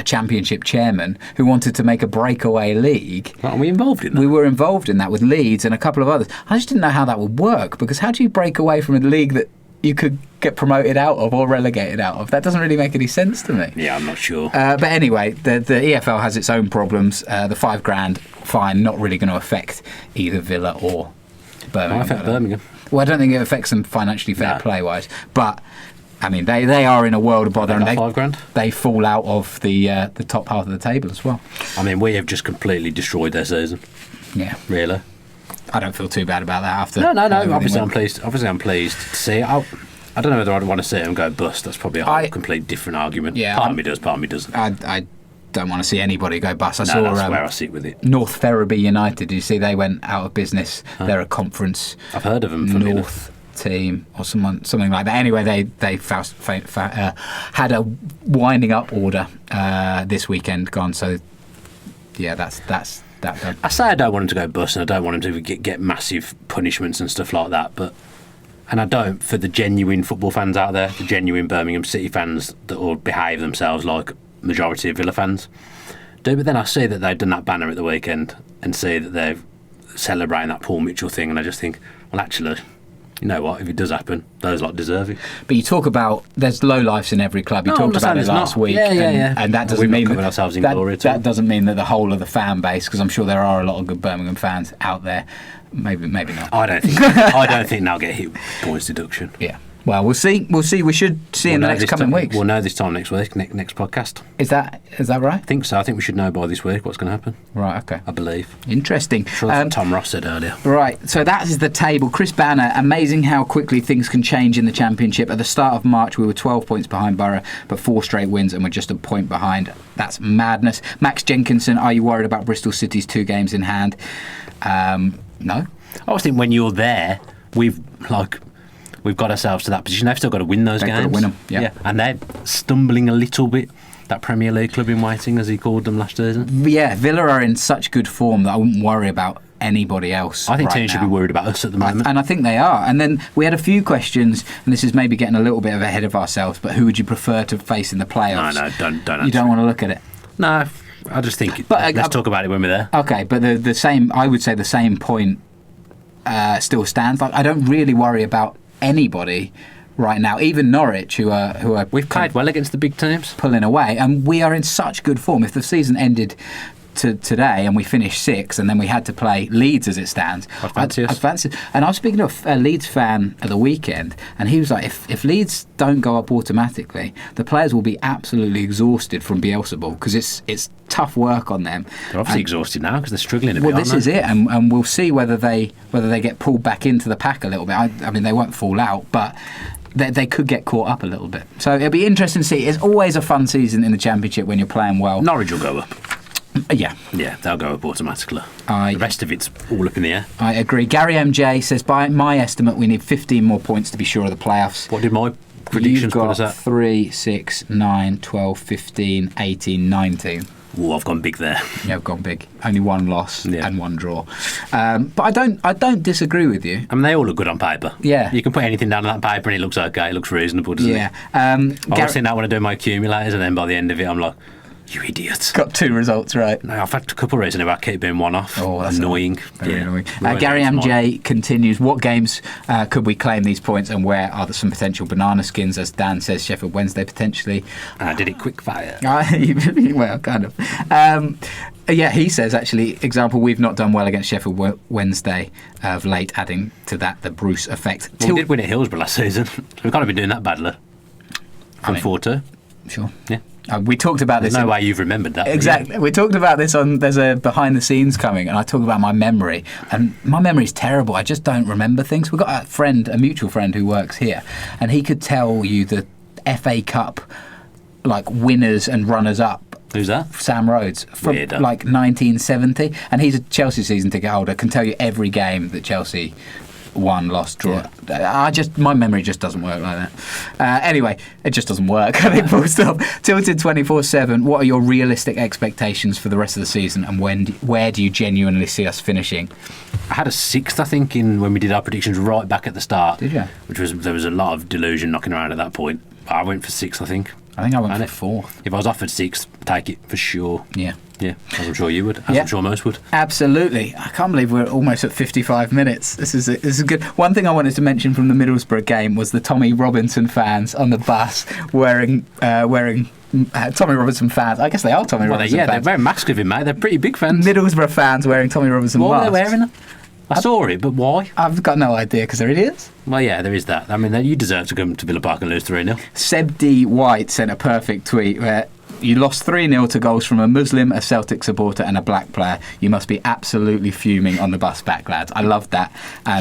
championship chairman who wanted to make a breakaway league. Aren't we involved in that? We were involved in that with Leeds and a couple of others. I just didn't know how that would work, because how do you break away from a league that you could get promoted out of or relegated out of? That doesn't really make any sense to me. Yeah, I'm not sure. But anyway, the EFL has its own problems. The £5,000 fine not really going to affect either Villa or Birmingham. Might affect Birmingham. Well, I don't think it affects them financially fair play wise, but I mean, they are in a world of bother, and they fall out of the top half of the table as well. I mean, we have just completely destroyed their season. Yeah, really. I don't feel too bad about that after. No. Obviously, I'm pleased. Obviously, I'm pleased to see it. I don't know whether I'd want to see them go bust. That's probably a complete different argument. Yeah, part of me does, part of me doesn't. I don't want to see anybody go bust. That's where I sit with it. North Ferriby United. Did you see they went out of business? They're a conference. I've heard of them. North team or something like that. Anyway, they had a winding up order this weekend gone. So yeah, that's that. I say I don't want him to go bust, and I don't want him to get massive punishments and stuff like that. And I don't, for the genuine football fans out there, the genuine Birmingham City fans that will behave themselves like majority of Villa fans do. But then I see that they've done that banner at the weekend and see that they're celebrating that Paul Mitchell thing, and I just think, well, actually, you know what? If it does happen, those lot deserve it. But you talk about there's low lifes in every club. You talked about it last week, and that doesn't mean that doesn't mean that the whole of the fan base, because I'm sure there are a lot of good Birmingham fans out there. Maybe not. I don't think they'll get hit with points deduction. Yeah. Well, we'll see. We'll see. We should see in the next coming weeks. We'll know this time next week, next podcast. Is that right? I think so. I think we should know by this week what's going to happen. Right, okay. I believe. Interesting. Sure, that's what Tom Ross said earlier. Right, so that is the table. Chris Banner, amazing how quickly things can change in the Championship. At the start of March, we were 12 points behind Borough, but 4 straight wins, and we're just a point behind. That's madness. Max Jenkinson, are you worried about Bristol City's 2 games in hand? No. I always think when you're there, we've got ourselves to that position. They've still got to win those games. Got to win them, yeah. And they're stumbling a little bit. That Premier League club in waiting, as he called them last season. Yeah, Villa are in such good form that I wouldn't worry about anybody else. I think right teams should be worried about us at the moment. And I think they are. And then we had a few questions, and this is maybe getting a little bit ahead of ourselves, but who would you prefer to face in the playoffs? No, don't. You don't want to look at it? No, I just think let's talk about it when we're there. Okay, but the same, I would say the same point still stands. Like, I don't really worry about anybody right now, even Norwich, who are we've played well against the big teams, pulling away, and we are in such good form. If the season ended today and we finished 6th, and then we had to play Leeds as it stands, I'd fancy us. And I was speaking to a Leeds fan at the weekend, and he was like, if Leeds don't go up automatically, the players will be absolutely exhausted from Bielsa ball, because it's tough work on them. They're obviously exhausted now because they're struggling a bit. Well, this is it, and we'll see whether they get pulled back into the pack a little bit. I mean, they won't fall out, but they could get caught up a little bit. So it'll be interesting to see. It's always a fun season in the Championship when you're playing well. Norwich will go up. Yeah, they'll go up automatically. The rest of it's all up in the air. I agree. Gary MJ says, by my estimate, we need 15 more points to be sure of the playoffs. What did my predictions put us at? 3, 6, 9, 12, 15, 18, 19. Oh, I've gone big there. Yeah, I've gone big. Only 1 loss and 1 draw. But I don't disagree with you. I mean, they all look good on paper. Yeah. You can put anything down on that paper and it looks okay. It looks reasonable, doesn't it? I was saying that when I do my accumulators, and then by the end of it, I'm like, you idiot. Got 2 results right. No, I've had a couple recently where I keep being 1 off. Oh, that's annoying. Very annoying. Gary MJ continues, what games could we claim these points, and where are there some potential banana skins? As Dan says, Sheffield Wednesday potentially. I did it quick fire. Well, kind of. Yeah, he says, actually, example, we've not done well against Sheffield Wednesday of late, adding to that the Bruce effect. Well, we did win at Hillsborough last season. We can't have been doing that badly. From 4-2. Sure. Yeah. We talked about this. There's no way you've remembered that. Exactly. Really. We talked about this on. There's a behind the scenes coming, and I talk about my memory, and my memory's terrible. I just don't remember things. We've got a mutual friend who works here, and he could tell you the FA Cup like winners and runners up. Who's that? Sam Rhodes from like 1970, and he's a Chelsea season ticket holder. Can tell you every game that Chelsea won, lost, draw. Yeah. My memory just doesn't work like that. Anyway, it just doesn't work. I think full stop. Tilted 24/7. What are your realistic expectations for the rest of the season, and where do you genuinely see us finishing? I had a 6th, I think, when we did our predictions right back at the start. Did you? There was a lot of delusion knocking around at that point. I went for 6th, I think. I think I went for 4th. If I was offered 6th, take it for sure. Yeah. Yeah, as I'm sure you would. As I'm sure most would. Absolutely. I can't believe we're almost at 55 minutes. This is good. One thing I wanted to mention from the Middlesbrough game was the Tommy Robinson fans on the bus wearing Tommy Robinson fans. I guess they are Tommy Robinson fans. They're very masculine, mate. They're pretty big fans. Middlesbrough fans wearing Tommy Robinson masks. Why are they wearing them? I saw it, but why? I've got no idea, because they're idiots. Well, yeah, there is that. I mean, you deserve to come to Villa Park and lose 3-0. Seb D. White sent a perfect tweet where you lost 3-0 to goals from a Muslim, a Celtic supporter and a black player. You must be absolutely fuming on the bus back, lads. I love that.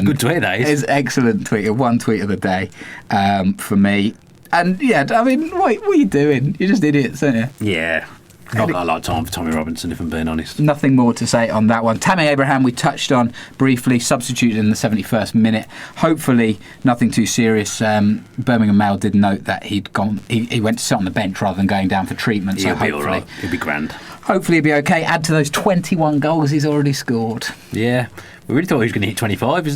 Good tweet, that is. It's an excellent tweet. 1 tweet of the day for me. And, yeah, I mean, what are you doing? You're just idiots, aren't you? Yeah. Not got a lot of time for Tommy Robinson, if I'm being honest. Nothing more to say on that one. Tammy Abraham, we touched on briefly, substituted in the 71st minute. Hopefully, nothing too serious. Birmingham Mail did note that he went to sit on the bench rather than going down for treatment. He'll be all right. He'll be grand. Hopefully, he'll be okay. Add to those 21 goals he's already scored. Yeah. We really thought he was going to hit 25.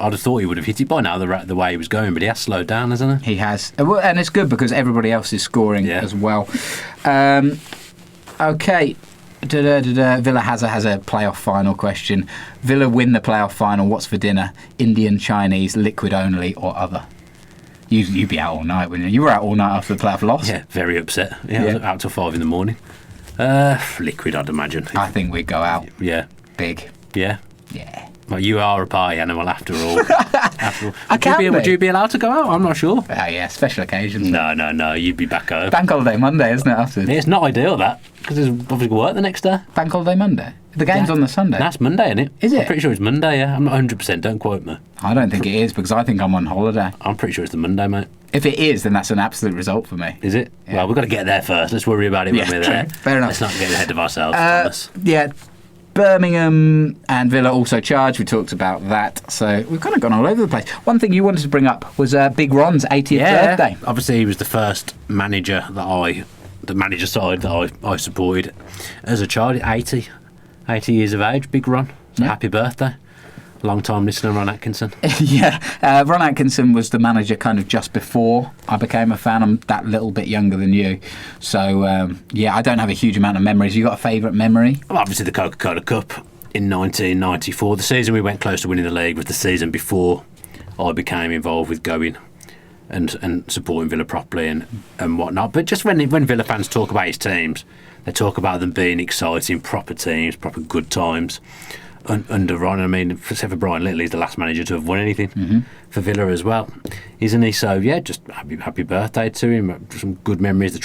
I'd have thought he would have hit it by now, the way he was going, but he has slowed down, hasn't he? He has. And it's good because everybody else is scoring as well. Okay. Villa has a playoff final question. Villa win the playoff final. What's for dinner? Indian, Chinese, liquid only, or other? You'd be out all night, wouldn't you? You were out all night after the playoff loss. Yeah, very upset. I was out till 5 a.m. Liquid, I'd imagine. I think we'd go out. Yeah. Big. Yeah. Yeah. Well, you are a party animal after all. Would you be allowed to go out? I'm not sure. Oh, yeah, special occasions. No. You'd be back home. Bank holiday Monday, isn't it, after? It's not ideal, that, because there's obviously work the next day. Bank holiday Monday? The game's on the Sunday. That's Monday, isn't it? Is it? I'm pretty sure it's Monday, yeah. I'm not 100%, don't quote me. I don't think it is, because I think I'm on holiday. I'm pretty sure it's the Monday, mate. If it is, then that's an absolute result for me. Is it? Yeah. Well, we've got to get there first. Let's worry about it when we're there. Fair enough. Let's not get ahead of ourselves, Thomas. Yeah, Birmingham and Villa also charged. We talked about that. So we've kind of gone all over the place. One thing you wanted to bring up was Big Ron's 80th birthday. Obviously, he was the first manager the manager side that I supported as a child. 80 years of age, Big Ron. So happy birthday. Long time listener, Ron Atkinson. Ron Atkinson was the manager kind of just before I became a fan. I'm that little bit younger than you. So, I don't have a huge amount of memories. You got a favourite memory? Well, obviously the Coca-Cola Cup in 1994. The season we went close to winning the league was the season before I became involved with going and supporting Villa properly and whatnot. But just when Villa fans talk about his teams, they talk about them being exciting, proper teams, proper good times. Under Ron, I mean, except for Brian Little, he's the last manager to have won anything for Villa as well, isn't he? So yeah, just happy birthday to him. Some good memories. The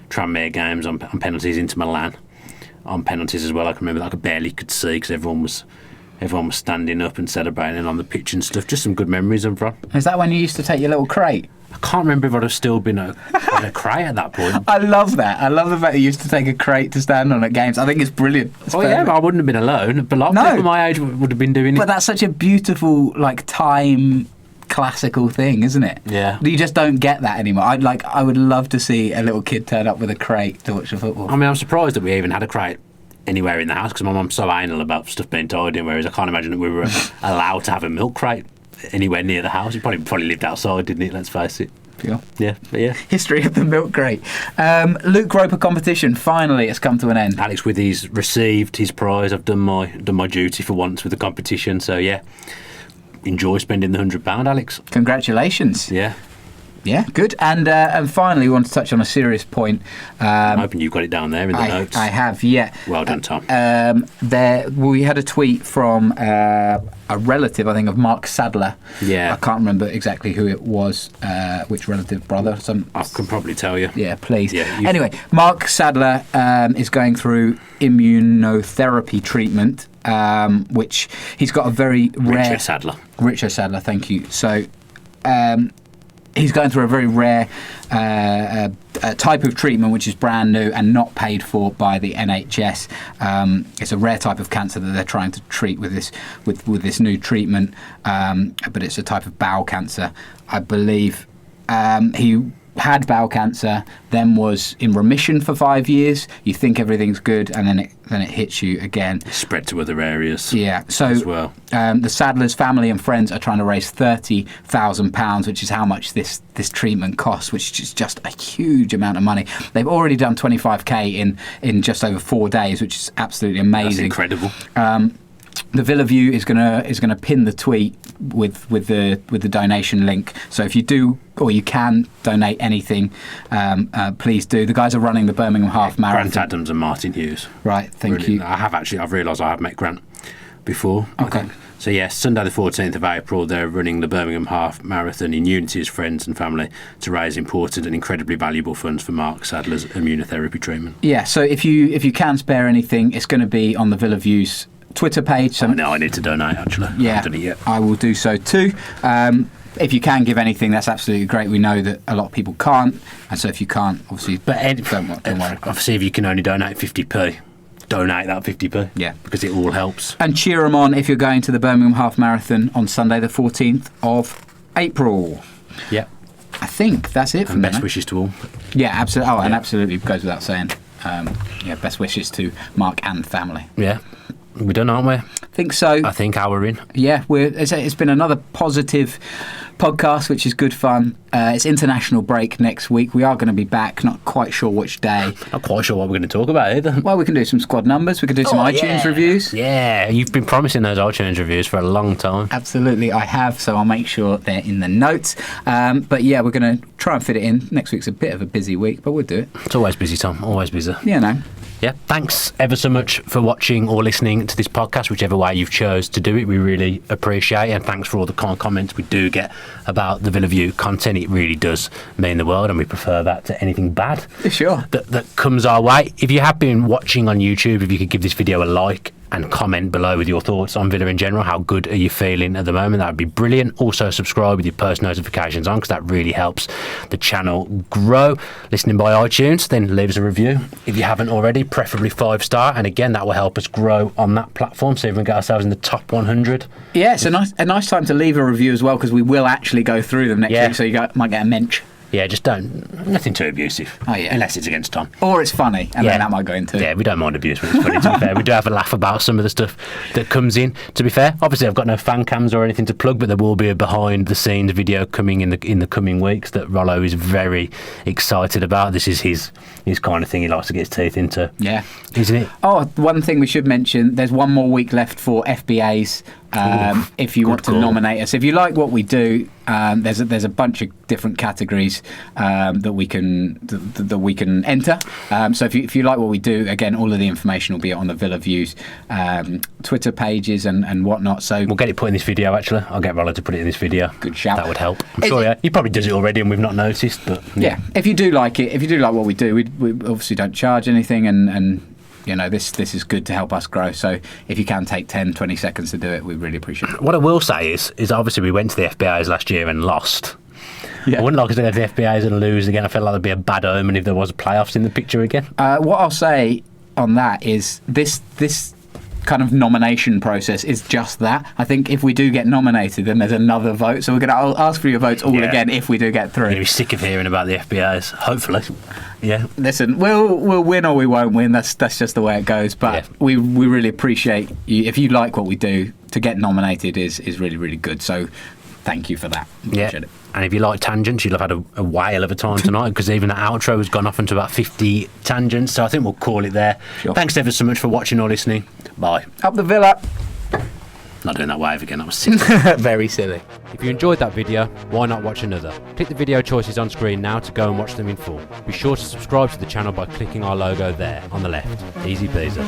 Tranmere games on penalties into Milan, on penalties as well. I can remember that I barely could see because everyone was standing up and celebrating on the pitch and stuff. Just some good memories of Ron. Is that when you used to take your little crate? I can't remember if I'd have still been in a crate at that point. I love that. I love the fact that you used to take a crate to stand on at games. I think it's brilliant. Yeah, but I wouldn't have been alone. But a lot of people my age would have been doing it. But that's such a beautiful, time classical thing, isn't it? Yeah. You just don't get that anymore. I would love to see a little kid turn up with a crate to watch the football. I mean, I'm surprised that we even had a crate anywhere in the house because my mum's so anal about stuff being tidy, whereas I can't imagine that we were allowed to have a milk crate anywhere near the house. He probably lived outside, didn't he? Let's face it. Yeah. History of the milk crate. Luke Roper competition finally has come to an end. Alex Withy's received his prize. I've done my duty for once with the competition. So yeah, enjoy spending the £100, Alex. Congratulations. Yeah, good. And finally, we want to touch on a serious point. I'm hoping you've got it down there in the notes. I have, yeah. Well done, Tom. We had a tweet from a relative, I think, of Mark Sadler. Yeah. I can't remember exactly who it was, which relative, brother. I can probably tell you. Yeah, please. Yeah, anyway, Mark Sadler is going through immunotherapy treatment, which he's got a very rare... Richard Sadler, thank you. So... he's going through a very rare type of treatment which is brand new and not paid for by the NHS. It's a rare type of cancer that they're trying to treat with this new treatment, but it's a type of bowel cancer. I believe he had bowel cancer, then was in remission for 5 years. You think everything's good, and then it hits you again. Spread to other areas. Yeah. So as well. The Sadler's family and friends are trying to raise £30,000, which is how much this treatment costs, which is just a huge amount of money. They've already done 25k in just over 4 days, which is absolutely amazing. That's incredible. The Villa View is gonna pin the tweet with the donation link. So if you do or you can donate anything, please do. The guys are running the Birmingham Half Marathon. Grant Adams and Martin Hughes. Right, thank you. I've realised I have met Grant before. Okay. So yes, Sunday the 14th of April, they're running the Birmingham Half Marathon in unity as friends and family to raise important and incredibly valuable funds for Mark Sadler's immunotherapy treatment. Yeah. So if you can spare anything, it's going to be on the Villa View's Twitter page. So no, I need to donate actually. Yeah, I haven't done it yet. I will do so too. If you can give anything, that's absolutely great. We know that a lot of people can't, and so if you can't, obviously, don't worry. Obviously, if you can only donate 50p, donate that 50p. Yeah, because it all helps. And cheer them on if you're going to the Birmingham Half Marathon on Sunday, the 14th of April. Yeah, I think that's it. And best wishes to all. Yeah, absolutely. And absolutely goes without saying. Best wishes to Mark and family. Yeah. We're done, aren't we? I think so. I think we're in. Yeah, it's been another positive podcast, which is good fun. It's international break next week. We are going to be back, not quite sure which day. Not quite sure what we're going to talk about either. Well, we can do some squad numbers. We can do some iTunes reviews. Yeah, you've been promising those iTunes reviews for a long time. Absolutely, I have, so I'll make sure they're in the notes. But yeah, we're going to try and fit it in. Next week's a bit of a busy week, but we'll do it. It's always busy, Tom. Always busy. Yeah, no. Yeah, thanks ever so much for watching or listening to this podcast, whichever way you've chose to do it. We really appreciate it, and thanks for all the kind comments we do get about the Villa View content. It really does mean the world, and we prefer that to anything bad Sure. that comes our way. If you have been watching on YouTube, if you could give this video a like and comment below with your thoughts on Villa in general. How good are you feeling at the moment? That would be brilliant. Also subscribe with your post notifications on, because that really helps the channel grow. Listening by iTunes, then leave us a review if you haven't already, preferably 5-star, and again that will help us grow on that platform, so we can get ourselves in the top 100. Yeah, it's a nice time to leave a review as well, because we will actually go through them next week, so you might get a mensch. Yeah, just nothing too abusive. Oh, yeah. Unless it's against Tom. Or it's funny, and then that might go into. Yeah, we don't mind abuse when it's funny, to be fair. We do have a laugh about some of the stuff that comes in, to be fair. Obviously, I've got no fan cams or anything to plug, but there will be a behind-the-scenes video coming in the coming weeks that Rollo is very excited about. This is his kind of thing he likes to get his teeth into. Yeah. Isn't it? Oh, one thing we should mention, there's one more week left for FBAs. If you want to nominate us, if you like what we do, there's a bunch of different categories that we can enter. So if you like what we do, again, all of the information will be on the Villa Views Twitter pages and whatnot. So we'll get it put in this video. Actually, I'll get Rollo to put it in this video. Good shout. That would help. I'm sure he probably does it already, and we've not noticed. But yeah, if you do like it, if you do like what we do, we obviously don't charge anything, and you know, this is good to help us grow. So if you can take 10-20 seconds to do it, we really appreciate it. What I will say is obviously we went to the FBIs last year and lost. Yeah. I wouldn't like us to go to the FBIs and lose again. I feel like there'd be a bad omen if there was playoffs in the picture again. What I'll say on that is this kind of nomination process is just that. I think if we do get nominated, then there's another vote. So we're going to ask for your votes all again if we do get through. You're going to be sick of hearing about the FBIs, hopefully. Yeah. Listen, we'll win or we won't win. That's just the way it goes. But we really appreciate you. If you like what we do, to get nominated is really, really good. So thank you for that. Appreciate it. And if you like tangents, you'll have had a whale of a time tonight, because even the outro has gone off into about 50 tangents. So I think we'll call it there. Sure. Thanks ever so much for watching or listening. Bye. Up the Villa. Not doing that wave again. That was silly. Very silly. If you enjoyed that video, why not watch another? Click the video choices on screen now to go and watch them in full. Be sure to subscribe to the channel by clicking our logo there on the left. Easy peasy.